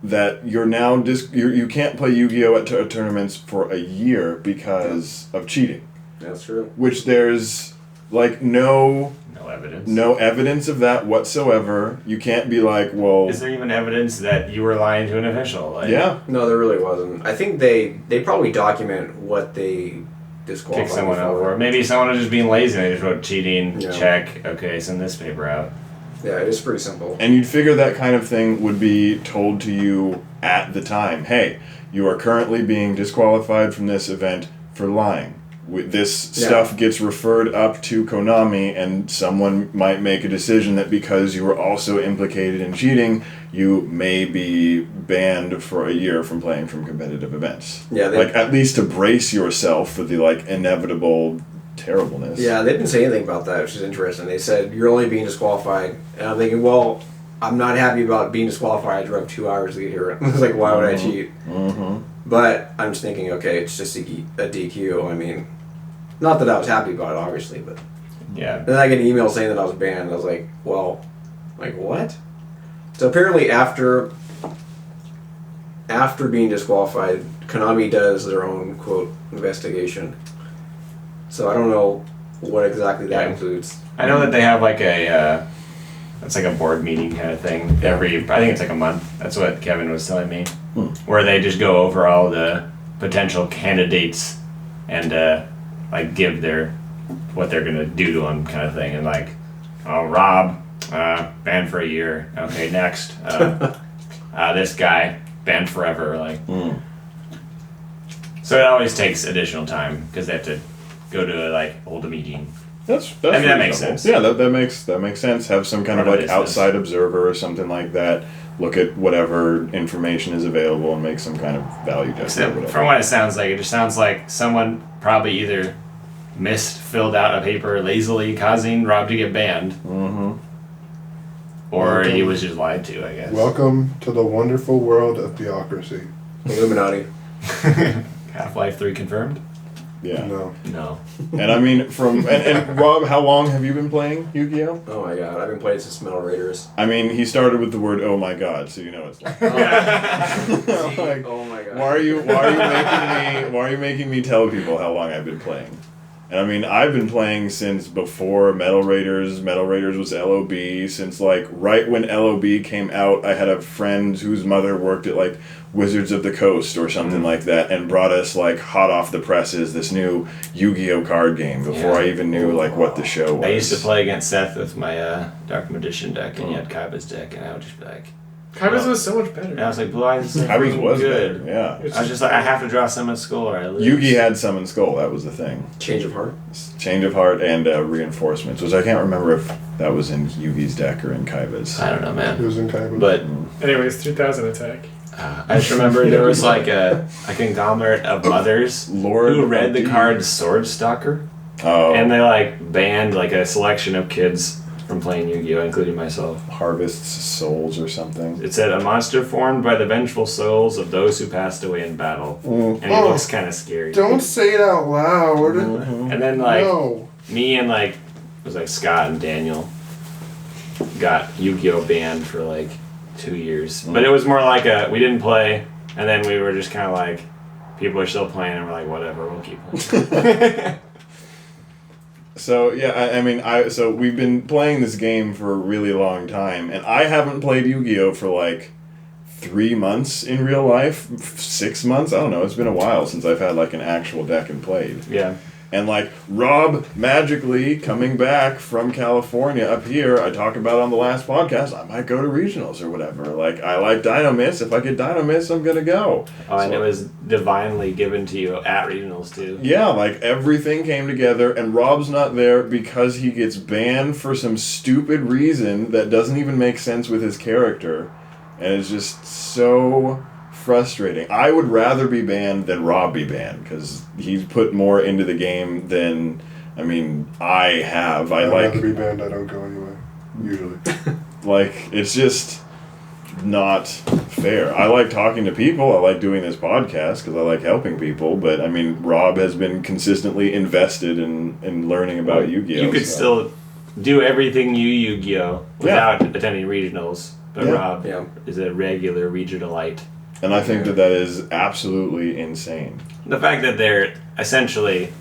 that you're now you can't play Yu-Gi-Oh! At tournaments for a year because of cheating. That's true. Which there's, like, no evidence of that whatsoever. You can't be like, well, Is there even evidence that you were lying to an official? Like, yeah. No, there really wasn't. I think they probably document what they disqualified Kick someone me out for. for. Maybe someone was just being lazy and they just wrote cheating, Yeah. check, okay, send this paper out. Yeah, it's pretty simple. And you'd figure that kind of thing would be told to you at the time. Hey, you are currently being disqualified from this event for lying. This stuff gets referred up to Konami, and someone might make a decision that because you were also implicated in cheating, you may be banned for a year from playing from competitive events. Yeah, like at least to brace yourself for the like inevitable terribleness. Yeah, they didn't say anything about that, which is interesting. They said you're only being disqualified, and I'm thinking, well, I'm not happy about being disqualified. I drove 2 hours to get here. It's like, why would I cheat? Mm-hmm. But I'm just thinking, okay, it's just a DQ. I mean, not that I was happy about it, obviously, but Yeah. then I get an email saying that I was banned. I was like, well, like what? So apparently, after being disqualified, Konami does their own quote investigation. So I don't know what exactly that includes. I know that they have like a, it's like a board meeting kind of thing I think it's like a month. That's what Kevin was telling me. Where they just go over all the potential candidates and like give what they're gonna do to them kind of thing. And like, oh, Rob, banned for a year. Okay, next. This guy, banned forever. Like, so it always takes additional time because they have to go to hold a meeting. That's I mean, that makes reasonable. sense. Yeah, that makes sense. Have some kind of Run a like business. outside observer or something like that. Look at whatever information is available and make some kind of value judgment. or Except whatever. from what it sounds like, it just sounds like someone probably either filled out a paper lazily, causing Rob to get banned, Mm-hmm. or he was just lied to, I guess. Welcome to the wonderful world of bureaucracy. Illuminati. Half-Life 3 confirmed. Yeah. No. And I mean, and Rob, how long have you been playing Yu-Gi-Oh? Oh my god, I've been playing since Metal Raiders. I mean, he started with the word "oh my god," so you know it's like. Like, Oh my god. why are you making me tell people how long I've been playing? And I mean, I've been playing since before Metal Raiders. Metal Raiders was LOB. Since like right when LOB came out, I had a friend whose mother worked at like Wizards of the Coast or something like that, and brought us like hot off the presses this new Yu-Gi-Oh card game before I even knew like what the show was. I used to play against Seth with my Dark Magician deck, and he had Kaiba's deck, and I would just be like, Kaiba's was so much better. and I was like, Blue Eyes is Kaiba's was good. better, yeah. I was just like, I have to draw Summon Skull or I lose. Yugi had Summon Skull, that was the thing. Change of Heart? Change of Heart and Reinforcements, which I can't remember if that was in Yugi's deck or in Kaiba's. I don't know, man. It was in Kaiba. But Anyways, 3000 attack. I just remember there was like a conglomerate of mothers who read the card Sword Stalker, and they like banned like a selection of kids from playing Yu-Gi-Oh, including myself. Harvests souls or something. It said a monster formed by the vengeful souls of those who passed away in battle, and it looks kind of scary. Don't say it out loud. And then like No. me and like it was like Scott and Daniel got Yu-Gi-Oh banned for like 2 years, but it was more like we didn't play, and then we were just kind of like, people are still playing, and we're like, whatever, we'll keep playing. So yeah, I mean, so we've been playing this game for a really long time, and I haven't played Yu-Gi-Oh for like 3 months in real life, 6 months. I don't know. It's been a while since I've had like an actual deck and played. Yeah. And like Rob magically coming back from California up here, I talked about on the last podcast, I might go to regionals or whatever. Like, I like Dynamiss. If I get Dynamiss, I'm going to go. Oh, and it was divinely given to you at regionals, too. Yeah, like everything came together, and Rob's not there because he gets banned for some stupid reason that doesn't even make sense with his character. And it's just so frustrating. I would rather be banned than Rob be banned because he's put more into the game than, I mean, I have. I'd rather be banned. I don't go anywhere. Usually. Like, it's just not fair. I like talking to people. I like doing this podcast because I like helping people. But, I mean, Rob has been consistently invested in learning about Yu-Gi-Oh! You could still do everything Yu-Gi-Oh! Without attending regionals. But Rob is a regular regionalite. And I think that is absolutely insane. The fact that they're essentially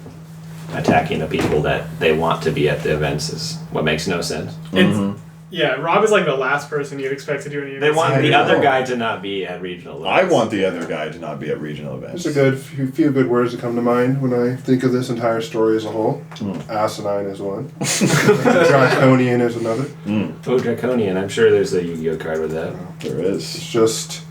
attacking the people that they want to be at the events is what makes no sense. Yeah, Rob is like the last person you'd expect to do any of They this. want the other guy to not be at regional events. I want the other guy to not be at regional events. There's a few good words that come to mind when I think of this entire story as a whole. Asinine is one. Draconian is another. Oh, Draconian. I'm sure there's a Yu-Gi-Oh card with that. There is. It's just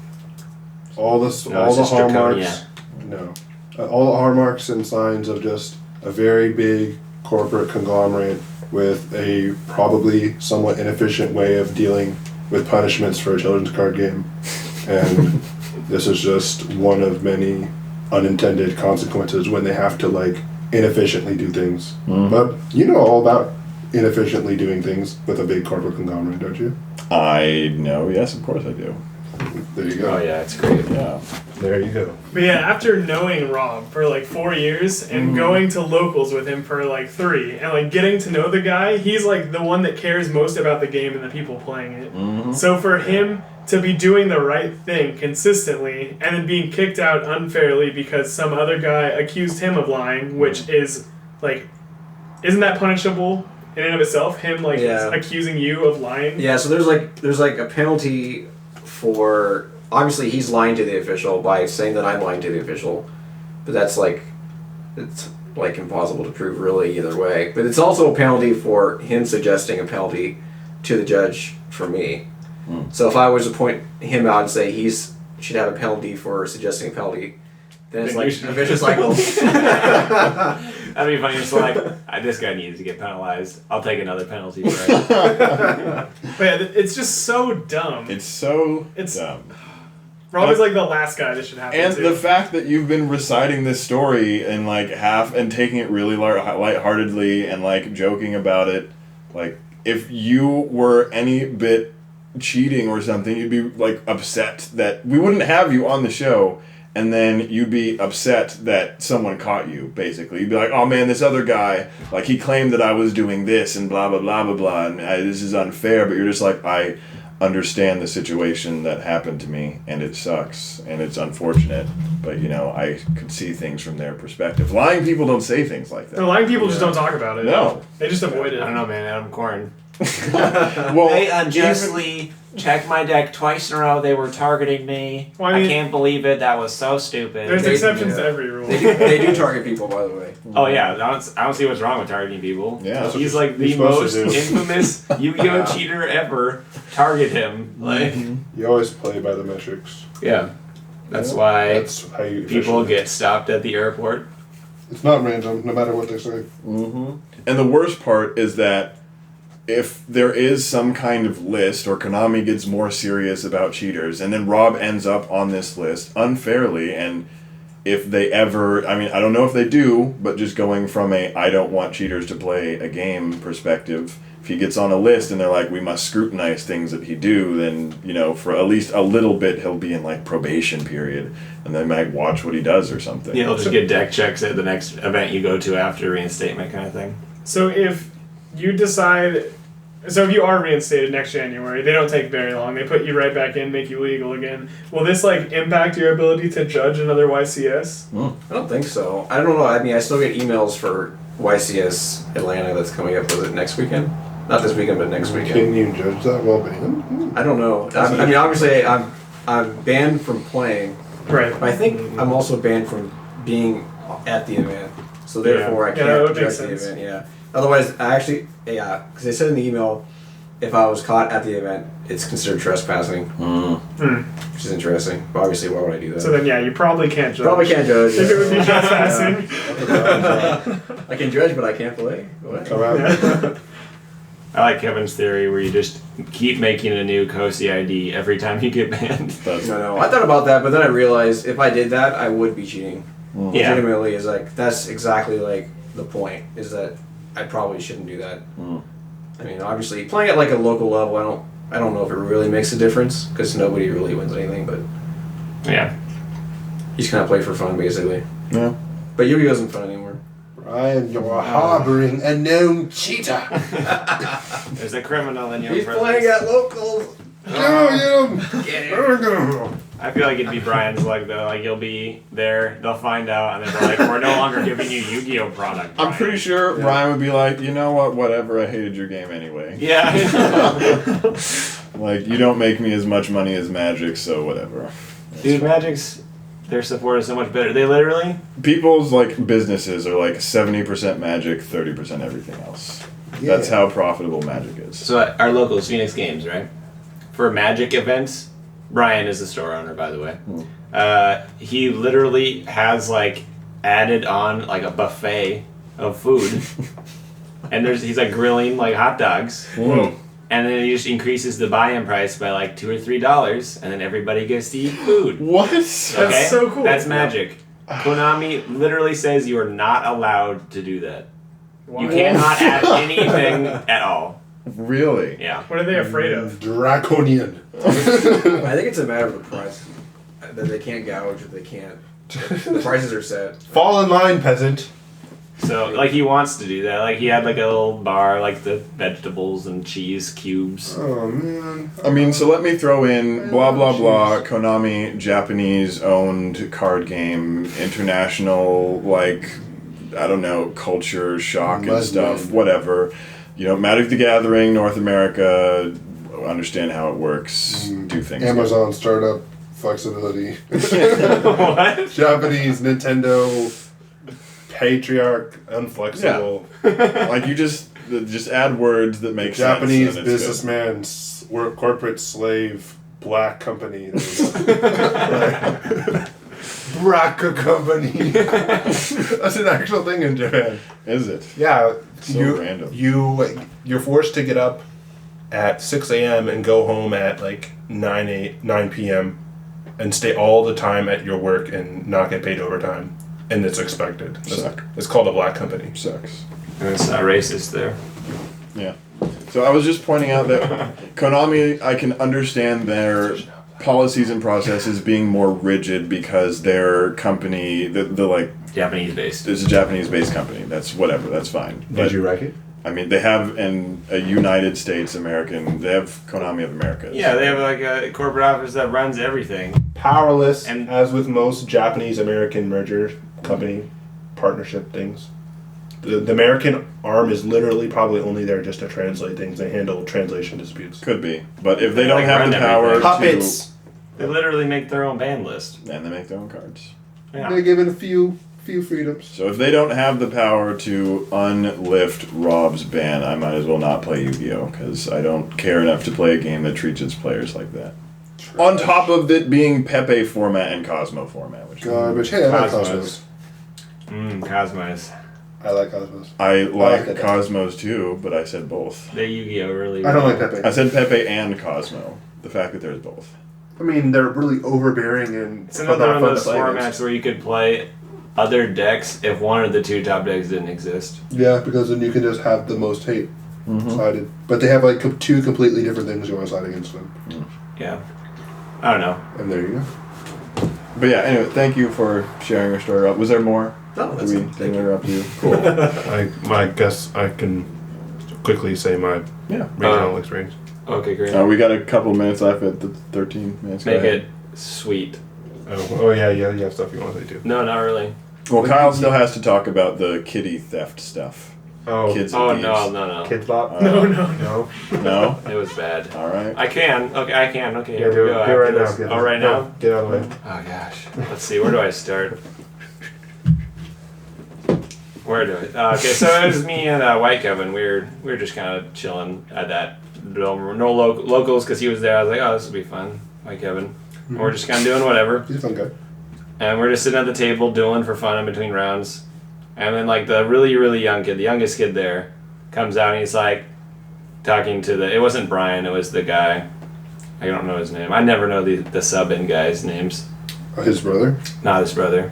all it's the just hallmarks. No. All the hallmarks and signs of just a very big corporate conglomerate with a probably somewhat inefficient way of dealing with punishments for a children's card game. And this is just one of many unintended consequences when they have to like inefficiently do things. But you know all about inefficiently doing things with a big corporate conglomerate, don't you? I know, yes, of course I do. There you go. Oh, yeah, it's great. Yeah. There you go. But yeah, after knowing Rob for like 4 years and going to locals with him for like 3 and like getting to know the guy, he's like the one that cares most about the game and the people playing it. So for him to be doing the right thing consistently and then being kicked out unfairly because some other guy accused him of lying, which is like, isn't that punishable in and of itself? Him like accusing you of lying? Yeah, so there's like a penalty for, obviously he's lying to the official by saying that I'm lying to the official, but that's like, it's like impossible to prove really either way. But it's also a penalty for him suggesting a penalty to the judge for me. So if I was to point him out and say should have a penalty for suggesting a penalty, then it's like a vicious cycle. That'd be funny. Just like, this guy needs to get penalized. I'll take another penalty for it. But yeah, it's just so dumb. It's so dumb. Rob is like the last guy that should happen And to. the fact that you've been reciting this story and like and taking it really lightheartedly and like joking about it, like if you were any bit cheating or something, you'd be like upset that we wouldn't have you on the show. and then you'd be upset that someone caught you, basically. You'd be like, oh man, this other guy, like, he claimed that I was doing this and blah, blah, blah, blah, blah, and this is unfair, but you're just like, I understand the situation that happened to me, and it sucks, and it's unfortunate, but, you know, I could see things from their perspective. Lying people don't say things like that. The lying people just don't talk about it. No. They just avoid it. I don't know, man. Adam Corn. Well, They unjustly checked my deck twice in a row. They were targeting me. Well, I mean- I can't believe it. That was so stupid. There's They- exceptions yeah. to every rule. They do target people, by the way. Oh yeah, I don't see what's wrong with targeting people. Yeah. That's what He's like the you're supposed most to do. infamous Yu-Gi-Oh cheater ever. Target him, like You always play by the metrics. yeah. That's why That's how you people efficiently- get stopped at the airport. It's not random, no matter what they say. and the worst part is that if there is some kind of list, or Konami gets more serious about cheaters, and then Rob ends up on this list unfairly, and if they ever, I mean, I don't know if they do, but just going from a I don't want cheaters to play a game perspective, if he gets on a list and they're like, we must scrutinize things that he do, then, you know, for at least a little bit, he'll be in like probation period, and they might watch what he does or something. You'll just get deck checks at the next event you go to after reinstatement kind of thing. So if you decide, so if you are reinstated next January, they don't take very long. They put you right back in, make you legal again. Will this like impact your ability to judge another YCS? I don't think so. I don't know. I mean, I still get emails for YCS Atlanta that's coming up. Was it next weekend? Not this weekend, but next Can weekend. you judge that while banned? I don't know. I mean, obviously, I'm banned from playing, Right. but I think I'm also banned from being at the event. So therefore, I Yeah, can't that would make judge the sense. event. Yeah. Otherwise, I actually, yeah, because they said in the email, if I was caught at the event, it's considered trespassing, which is interesting. But obviously, why would I do that? So then, yeah, you probably can't judge. Probably can't judge. If it would be Yeah. trespassing. I can judge, but I can't play. What? Come out. Yeah. I like Kevin's theory where you just keep making a new COSI ID every time you get banned. No. I thought about that, but then I realized if I did that, I would be cheating. Yeah. Legitimately, is like that's exactly like the point. Is that I probably shouldn't do that. I mean, obviously, playing at like a local level, I don't know if it really makes a difference because nobody really wins anything. But Yeah. you just kind of play for fun, basically. Yeah. But Yu-Gi-Oh isn't fun anymore. Ryan, you're harboring a known cheater. There's a criminal in your He's presence. playing at locals. Get him! Get him. I feel like it'd be Brian's luck though. Like you'll be there, they'll find out, and then they're like, "We're no longer giving you Yu-Gi-Oh product." I'm Brian." pretty sure Ryan would be like, you know what, whatever, I hated your game anyway. Yeah. Like, you don't make me as much money as Magic, so whatever. Dude, Magic's their support is so much better. They literally. People's, like, businesses are like 70% Magic, 30% everything else. That's how profitable Magic is. So our local is Phoenix Games, right? For Magic events, Brian is the store owner, by the way. He literally has like added on like a buffet of food, and he's like grilling like hot dogs. Whoa. And then he just increases the buy-in price by like $2 or $3, and then everybody gets to eat food. What? Okay? so cool. That's Magic. Konami literally says you are not allowed to do that. You cannot add anything at all. Really? Yeah. What are they afraid of? Draconian. I think it's a matter of the price. That they can't gouge, that they can't. The prices are set. Fall in line, peasant. So, like, he wants to do that. Like, he had, like, a little bar, like, the vegetables and cheese cubes. Oh, man. I mean, so let me throw in blah blah blah. Konami, Japanese-owned card game, international, like, I don't know, culture shock and stuff, whatever. You know, Magic the Gathering, North America, understand how it works, do things. Amazon startup flexibility. What? Japanese Nintendo patriarch unflexible. Like, you just add words that make Japanese sense. and it's businessman, corporate slave, black company. Braka company. That's an actual thing in Japan. good. Is it? Yeah, So random. You're forced to get up at 6 a.m. and go home at like 9 p.m. and stay all the time at your work and not get paid overtime, and it's expected. It's called a black company. Sucks. It's not racist there. Yeah. So I was just pointing out that Konami, I can understand their policies and processes being more rigid because their company, the like, Japanese based. it's a Japanese-based company. That's whatever. That's fine. Did you wreck it? I mean, they have a United States American. They have Konami of America. Yeah, they have like a corporate office that runs everything. Powerless, And- as with most Japanese American merger company partnership things. The American arm is literally probably only there just to translate things and handle translation disputes. Could be, but if they They, don't like, have run the power everything. Puppets. They literally make their own band list. then they make their own cards. Yeah. They're given a few freedoms. So if they don't have the power to unlift Rob's ban, I might as well not play Yu-Gi-Oh! Because I don't care enough to play a game that treats its players like that. On top of it being Pepe format and Cosmo format, which Garbage. Hey, I like Cosmos. Cosmos. Cosmos. I like Cosmos. I like that. Cosmos too, but I said both. They Yu-Gi-Oh! Really I don't well. like Pepe. I said Pepe and Cosmo. The fact that there's both. I mean, they're really overbearing and It's another one of those fun to play formats against. where you could play other decks if one of the two top decks didn't exist. Yeah, because then you can just have the most hate Mm-hmm. sided. But they have like two completely different things you want to side against them. Yeah. I don't know. And there you go. But yeah, anyway, thank you for sharing your story. Was there more? No, that's Did it. we Thank you. interrupt you? Cool. I guess I can quickly say my Yeah. regional experience. Okay, great. We got a couple minutes left at the 13 minutes. Go Make ahead. it sweet. Oh yeah, you have stuff you want to say too. No, not really. Well, Kyle still has to talk about the kitty theft stuff. Oh, Kids Oh, and no, thieves. no. Kids Bop? No. No. No? It was bad. All right. I can. Okay, I can. Okay, Yeah, here do we it. go. Do it right After now. this. Get Oh, this- right no, now? Get out of the way. Oh, gosh. Let's see. Where do I start? Where do I... okay, so it was me and White Kevin. We were just kind of chilling at that. No locals because he was there. I was like, oh, this will be fun. White Kevin. And we're just kind of doing whatever. He's a fun guy. And we're just sitting at the table dueling for fun in between rounds. And then, like, the really, really young kid, the youngest kid there, comes out and he's, like, talking to the... It wasn't Brian, it was the guy. I don't know his name. I never know the sub-in guys' names. His brother. Not his brother.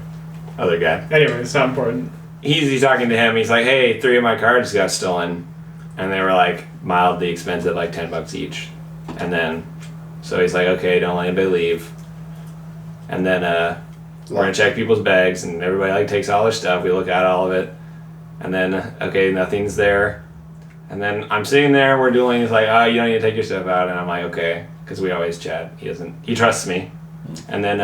Other guy. Anyway, it's not important. He's talking to him. He's like, hey, 3 of my cards got stolen. And they were, like, mildly expensive, like $10 each. And then... So he's like, okay, don't let anybody leave. And then, we're gonna check people's bags, and everybody like takes all their stuff. We look at all of it, and then okay, nothing's there. And then I'm sitting there, we're dueling. He's like, "Oh, you don't need to take your stuff out," and I'm like, "Okay," because we always chat. He trusts me. And then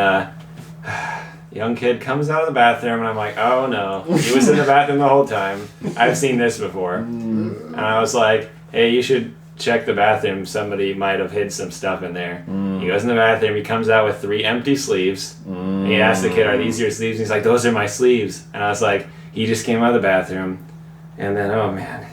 young kid comes out of the bathroom, and I'm like, "Oh no, he was in the bathroom the whole time. I've seen this before." And I was like, "Hey, you should check the bathroom. Somebody might have hid some stuff in there." He goes in the bathroom. He comes out with 3 empty sleeves. And he asks the kid, "Are these your sleeves?" And he's like, "Those are my sleeves." And I was like, he just came out of the bathroom. And then, oh man,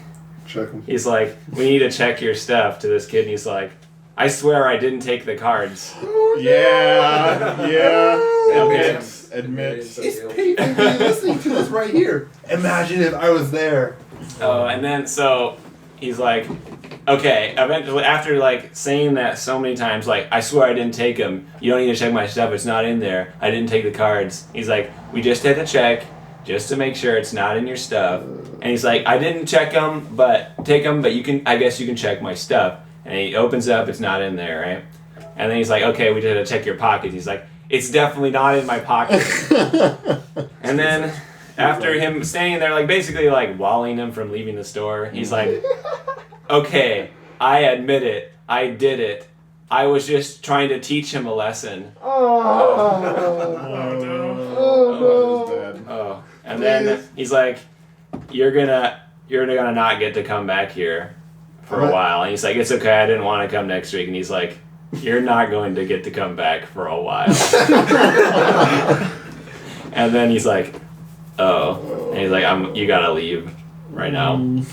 Check him. he's like, "We need to check your stuff," to this kid. And he's like, "I swear I didn't take the cards." Yeah. Okay. Admit. It's painful to be listening to this right here. Imagine if I was there. Oh, and then so he's like, okay, eventually after like saying that so many times, like, "I swear I didn't take them. You don't need to check my stuff. It's not in there. I didn't take the cards." He's like, "We just had to check just to make sure it's not in your stuff." And he's like, "I didn't check them, but you can, I guess you can check my stuff." And he opens up, it's not in there, right? And then he's like, "Okay, we did to check your pockets." He's like, "It's definitely not in my pocket." And then after him standing there, like basically like walling him from leaving the store, he's like, "Okay, I admit it. I did it. I was just trying to teach him a lesson." Oh. And then he's like, you're gonna not get to come back here for a while." And he's like, "It's okay, I didn't want to come next week." And he's like, "You're not going to get to come back for a while." And then he's like, "Oh." And he's like, you gotta leave right now. And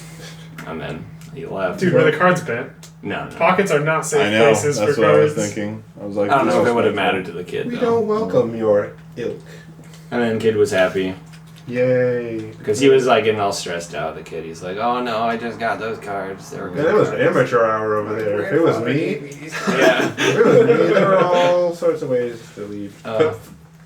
then he left. Dude, were the cards bent? No. Pockets are not safe I know. places That's for what I was cards. thinking. I was like, I don't know if it would have disrespectful. mattered to the kid We though. don't welcome your ilk. And then kid was happy. Yay. Because he was like getting all stressed out, the kid. He's like, "Oh no, I just got those cards. They were Man, good it was cards." amateur hour over there. If it was me, Yeah. if it was me, there were all sorts of ways to leave.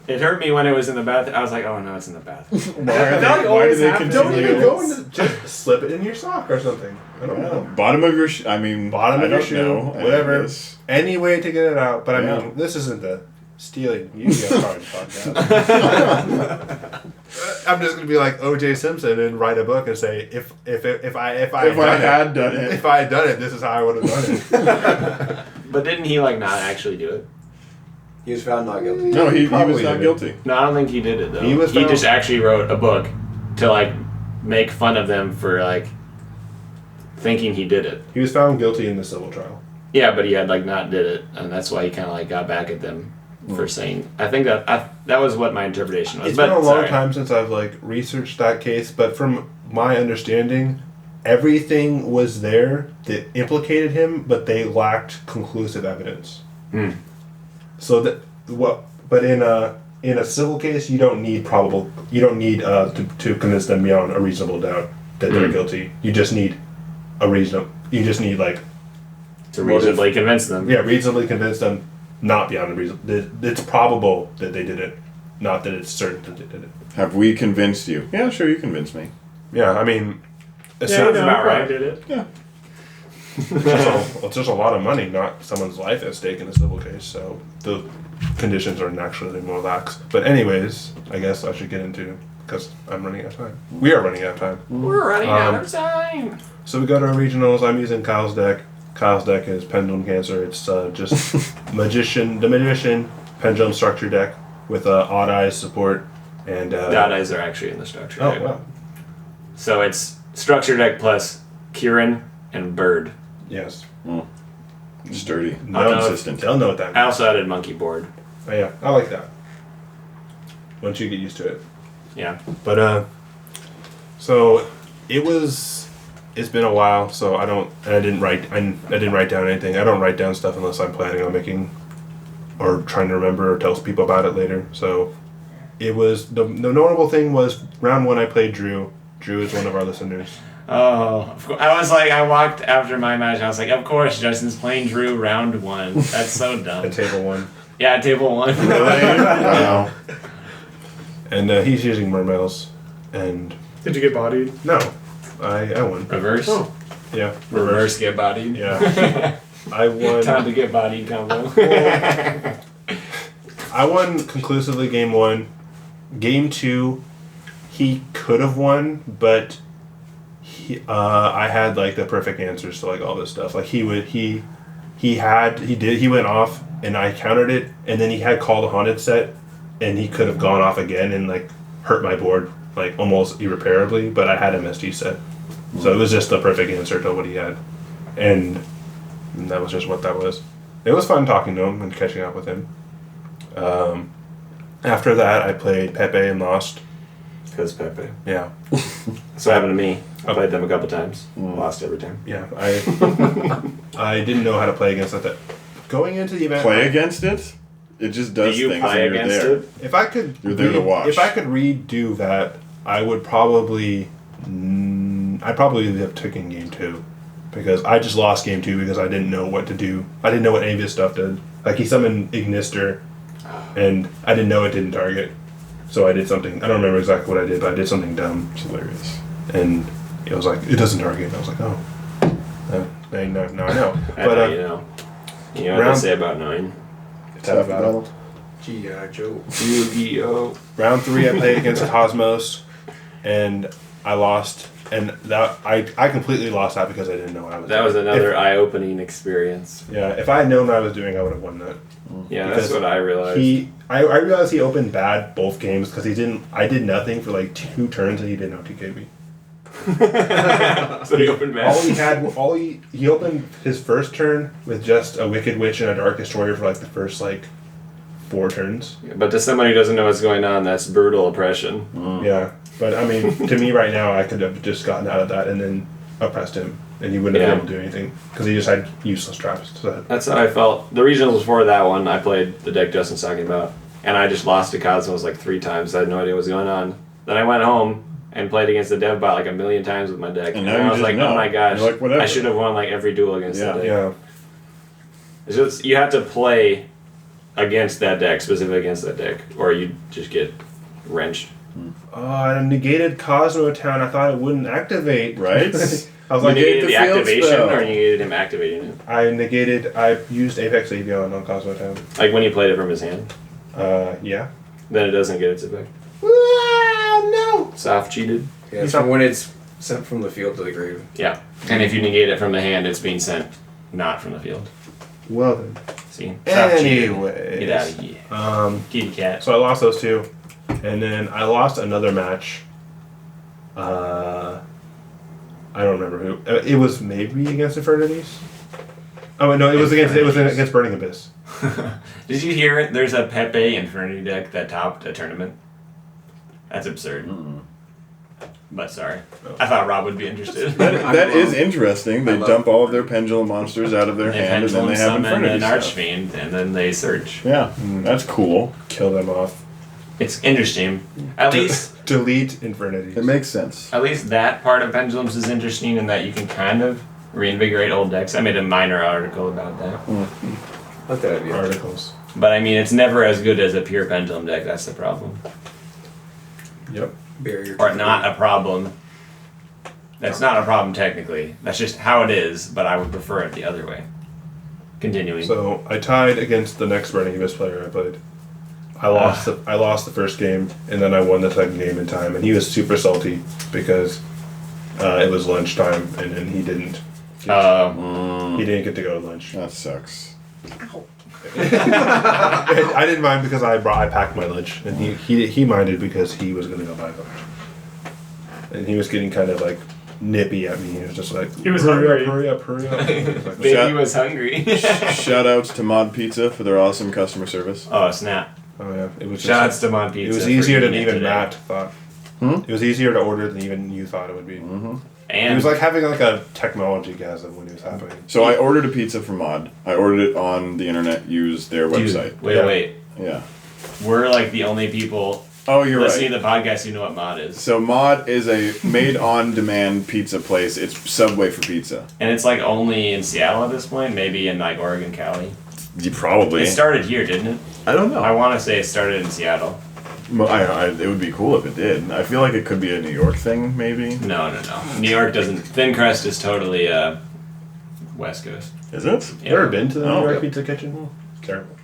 It hurt me when it was in the bathroom. I was like, oh no, it's in the bathroom. Why do always they happens. Don't continue? even go into just slip it in your sock or something. I don't know. Bottom of your Bottom I of your don't shoe, know. whatever. This- Any way to get it out, but I Yeah. mean, this isn't the stealing Yu-Gi-Oh card podcast. I'm just gonna be like O.J. Simpson and write a book and say if I If I had done it. if I had done it, this is how I would have done it. But didn't he like not actually do it? He was found not guilty. No, he was Probably not did. guilty. No, I don't think he did it though. He was He found- just actually wrote a book to like make fun of them for like thinking he did it. He was found guilty in the civil trial. Yeah, but he had like not did it, and that's why he kind of like got back at them for saying. I think that was what my interpretation was. It's but been a long sorry. time since I've like researched that case, but from my understanding, everything was there that implicated him, but they lacked conclusive evidence. So that but in a civil case, you don't need to convince them beyond a reasonable doubt that they're guilty. You just need You just need like To reasonably convince them. reasonably convince them, not beyond a reason. It's probable that they did it, not that it's certain that they did it. Have we convinced you? Yeah, sure, you convinced me. Yeah, I mean, Yeah, Sounds no, about I probably right. did it. Yeah. it's just a lot of money, not someone's life at stake in a civil case, so the conditions are naturally more lax. But anyways, I guess I should get into, because I'm running out of time. We are running out of time. We're running out of time. So we go to our regionals. I'm using Kyle's deck. Kyle's deck is Pendulum Cancer. It's just the Magician Pendulum Structure deck with Odd Eyes support. And The odd eyes are actually in the structure oh, deck. wow. So it's structure deck plus Kieran and Bird. Yes. Sturdy. No, Consistent. They'll know what that I means. also added Monkey Board. Oh, yeah, I like that. Once you get used to it. Yeah. But so it's been a while, so I didn't write down anything. I don't write down stuff unless I'm planning on making or trying to remember or tell people about it later. So it was the notable thing was round 1 I played Drew. Drew is one of our listeners. Oh, of course. I was like, I walked after my match. I was like, of course, Justin's playing Drew round 1. That's so dumb. At table 1. Yeah, table 1. Wow. And he's using Mermails. And Did you get bodied? no, I won. Reverse. Oh. Yeah. Reverse get bodied. Yeah. I won. Time to get bodied combo. I won conclusively game 1. Game 2, he could have won, but I had like the perfect answers to like all this stuff. Like he went off and I countered it, and then he had Call the Haunted set, and he could have gone off again and like hurt my board like almost irreparably, but I had MSG set. So it was just the perfect answer to what he had. And that was just what that was. It was fun talking to him and catching up with him. After that, I played Pepe and lost. Because Pepe. Yeah. So it happened to me. I played them a couple times. Lost every time. Yeah. I didn't know how to play against that. Going into the event, Play against it? It just does Do you things play and you're against there. it? if I could, You're there to watch. If I could redo that, I would probably. I probably have taken game 2, because I just lost game 2 because I didn't know what to do. I didn't know what any of his stuff did. Like he summoned Ignister, and I didn't know it didn't target. So I did something. I don't remember exactly what I did, but I did something dumb. It's hilarious. And it was like, it doesn't target. And I was like, oh. Now I know. I But know, you know. You know what round- they say about 9? it's half battle. G.I. Joe. Yu-Gi-Oh! Round 3, I played against Cosmos, and I lost. And that I completely lost that because I didn't know what I was doing. That was another eye-opening experience. If I had known what I was doing, I would have won that. Yeah, Because that's what I realized. I realized he opened bad both games because I did nothing for like 2 turns and he didn't OTK me. So he opened bad. He opened his first turn with just a Wicked Witch and a Dark Destroyer for like the first like 4 turns. But to somebody who doesn't know what's going on, that's brutal oppression. Yeah, but I mean, to me right now, I could have just gotten out of that and then oppressed him, and he wouldn't have been able to do anything because he just had useless traps. So That's how I felt. The regionals before that one, I played the deck Justin's talking about, and I just lost to Cosmos like 3 times. I had no idea what was going on. Then I went home and played against the dev bot like 1,000,000 times with my deck. And And, now I you was just like, know. oh my gosh, You're like, whatever. I should have won like every duel against that deck. yeah, It's just, you have to play against that deck, specifically against that deck, or you just get wrenched. I negated Cosmo Town. I thought it wouldn't activate. Right? I was You like, negated the the field activation, spell. or you negated him activating it? I used Apex Avion on Cosmo Town. Like when he played it from his hand, Yeah. then it doesn't get its effect. No! Soft cheated. Yeah, it's from when it's sent from the field to the grave. Yeah, and if you negate it from the hand, it's being sent not from the field. Well then. See? Soft cheated. Anyways. Get out of here. Kitty cat. So I lost those two. And then I lost another match. I don't remember who. It was maybe against Infernities. Oh no, it was against Burning Abyss. Did you hear it? There's a Pepe Infinity deck that topped a tournament. That's absurd. But sorry. I thought Rob would be interested. That is interesting. They love dump all of their pendulum monsters out of their They hand, and then pendulum they have summon Infinity an stuff. Archfiend, and then they search. Yeah, that's cool. Kill them off. It's interesting. At least Delete Infernities. It makes sense. that part of Pendulums is interesting in that you can kind of reinvigorate old decks. I made a minor article about that. Not that idea. Articles. But I mean, it's never as good as a pure Pendulum deck. That's the problem. Yep. Barrier. Or not a problem. That's not a problem technically. That's just how it is, but I would prefer it the other way. Continuing. So I tied against the next Burning Abyss player I played. I lost the first game, and then I won the second game in time, and he was super salty because it was lunchtime, and then he didn't. He didn't get to go to lunch. That sucks. I didn't mind because I packed my lunch, and he minded because he was gonna go buy lunch, and he was getting kind of like nippy at me. He was just like, He was hurry hungry. up, hurry up. I was like, Baby Shut- was hungry. Shout outs to Mod Pizza for their awesome customer service. Oh, snap. oh yeah, it was Shout outs just, to Mon Pizza. it was for easier than eating it even today. Matt thought. It was easier to order than even you thought it would be. He And was like having like a technology gasm when it was happening. So I ordered a pizza from Mod. I ordered it on the internet, used their website. Wait. Yeah. We're like the only people Oh, you're listening right. to the podcast who know what mod is. So Mod is a made-on-demand pizza place. It's Subway for pizza. And it's like only in Seattle at this point, maybe in like Oregon, Cali. You probably. It started here, didn't it? I don't know. I want to say it started in Seattle. It would be cool if it did. I feel like it could be a New York thing, maybe. No. New York doesn't. Thin Crust is totally West Coast. Is it? Yeah. Ever been to the Oh, New York yeah. Pizza Kitchen? Terrible.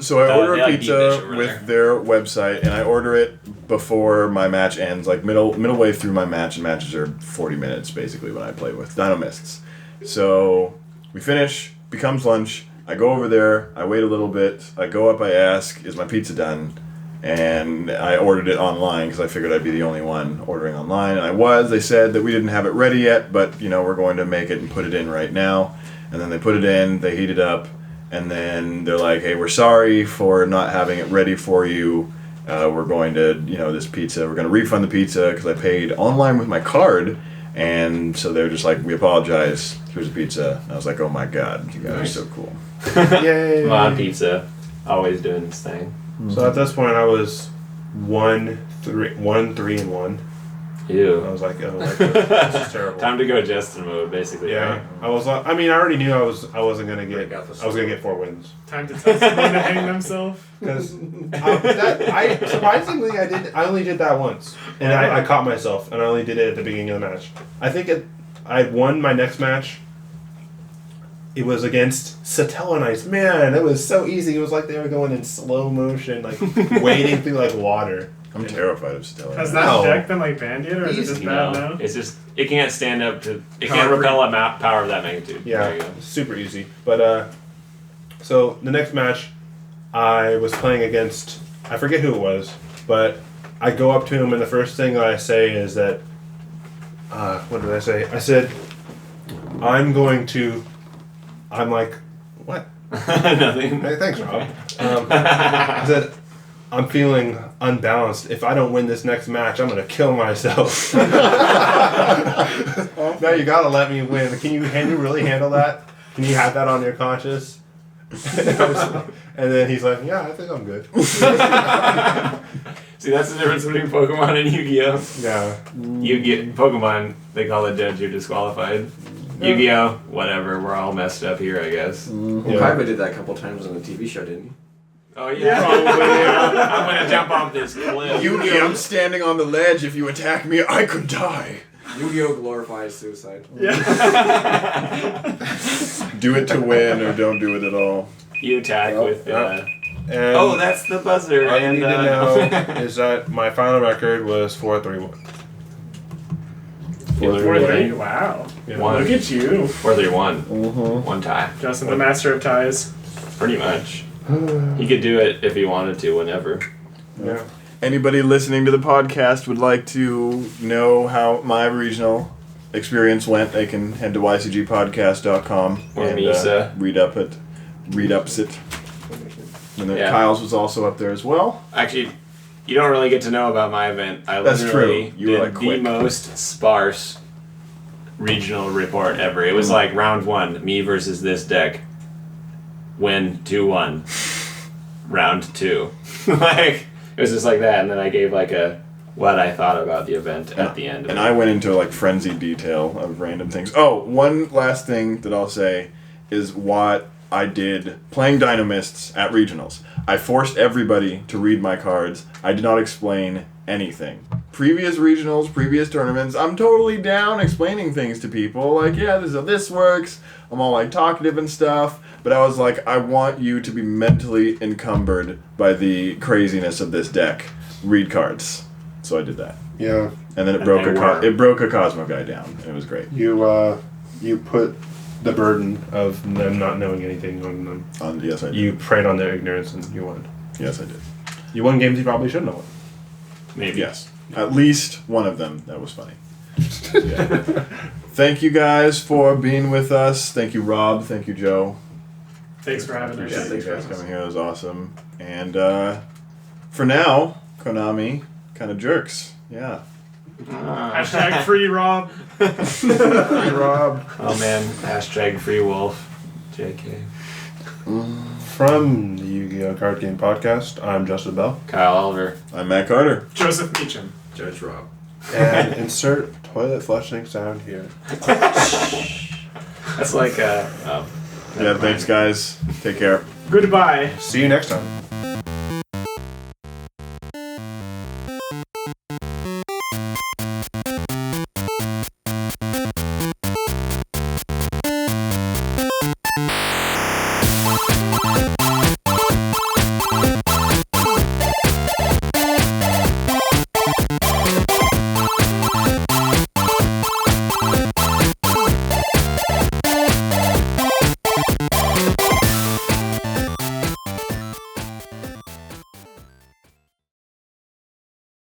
So I order they a like deep dish pizza over with their website, and I order it before my match ends, like middle way through my match, and matches are 40 minutes basically when I play with Dynamists. So we finish, becomes lunch. I go over there, I wait a little bit, I go up, I ask, is my pizza done? And I ordered it online because I figured I'd be the only one ordering online, and I was. They said that we didn't have it ready yet, but we're going to make it and put it in right now. And then they put it in, they heat it up, and then they're like, hey, we're sorry for not having it ready for you. We're going to, this pizza, we're going to refund the pizza because I paid online with my card. And so they're just like, we apologize. Here's a pizza. And I was like, oh my God, you guys are so cool. Yay! Mod Pizza, always doing this thing. So at this point, I was 1-3-1. Ew. I was like, oh, this is terrible. Time to go Justen mode, basically. Yeah, Right? I was. I mean, I already knew I wasn't gonna get. Break out the I was gonna get 4 wins Time to tell someone to hang themselves. because I surprisingly I only did that once, and I caught myself, and I only did it at the beginning of the match. I think I won my next match. It was against Satellanites. Man, it was so easy. It was like they were going in slow motion, like wading through like water. I'm terrified of Stella. Has that No. deck been like banned yet, or is it just You bad know, now? it's just it can't stand up to it Power can't creep. repel a power of that magnitude. There you Yeah, go. super easy. But so the next match, I was playing against, I forget who it was, but I go up to him and the first thing I say is that, what did I say? I said, I'm like, what? Nothing. Hey, thanks, Rob. I said, I'm feeling unbalanced. If I don't win this next match, I'm gonna kill myself. Now you gotta let me win. Can you really handle that? Can you have that on your conscience? And then he's like, yeah, I think I'm good. See, that's the difference between Pokemon and Yu-Gi-Oh. Yeah. Pokemon, they call the judge you're disqualified. Yu-Gi-Oh, whatever. We're all messed up here, I guess. Well, Yeah. Kaiba did that a couple times on the TV show, didn't he? Oh yeah, probably. Yeah. I'm gonna jump off this cliff. Yugi, I'm standing on the ledge. If you attack me, I could die. Yu-Gi-Oh glorifies suicide. Yeah. Do it to win or don't do it at all. You attack with. And Oh, that's the buzzer. all you And need to know is that my final record was 4-3-1. 4-3. Wow. Yeah. One. Look at you. 4-3-1. Mm-hmm. One tie. Justin, the master of ties. Pretty much. He could do it if he wanted to, whenever. Yeah. Anybody listening to the podcast would like to know how my regional experience went, they can head to ycgpodcast.com Or and Misa. read ups it. And then Yeah. Kyle's was also up there as well. Actually, you don't really get to know about my event. I That's literally true. You were, did like, the quick. most sparse regional report ever. It was like round 1, me versus this deck. Win 2-1. Round 2. Like, it was just like that, and then I gave like a what I thought about the event at the end of And it. I went into like frenzied detail of random things. Oh, one last thing that I'll say is what I did playing Dynamists at regionals. I forced everybody to read my cards. I did not explain anything. Previous regionals, previous tournaments, I'm totally down explaining things to people. Like, yeah, this is how this works. I'm all like talkative and stuff. But I was like, I want you to be mentally encumbered by the craziness of this deck. Read cards. So I did that. Yeah, And then it And broke they were. it broke a Cosmo guy down. And it was great. you put The burden of them not knowing anything on them. Yes, I did. You preyed on their ignorance and you won. Yes, I did. You won games you probably shouldn't have won. Maybe. Yes. At least one of them. That was funny. Yeah. Thank you guys for being with us. Thank you, Rob. Thank you, Joe. Thanks for having us. Appreciate you guys coming here. It was awesome. And for now, Konami kind of jerks. Yeah. Hashtag free Rob. hey Rob Oh man, hashtag free wolf. JK. From the Yu-Gi-Oh! Card Game Podcast, I'm Justin Bell. Kyle Oliver. I'm Matt Carter. Joseph Meacham. Judge Rob. And insert toilet flushing sound here. That's like Yeah, thanks, guys. Take care. Goodbye. See you next time.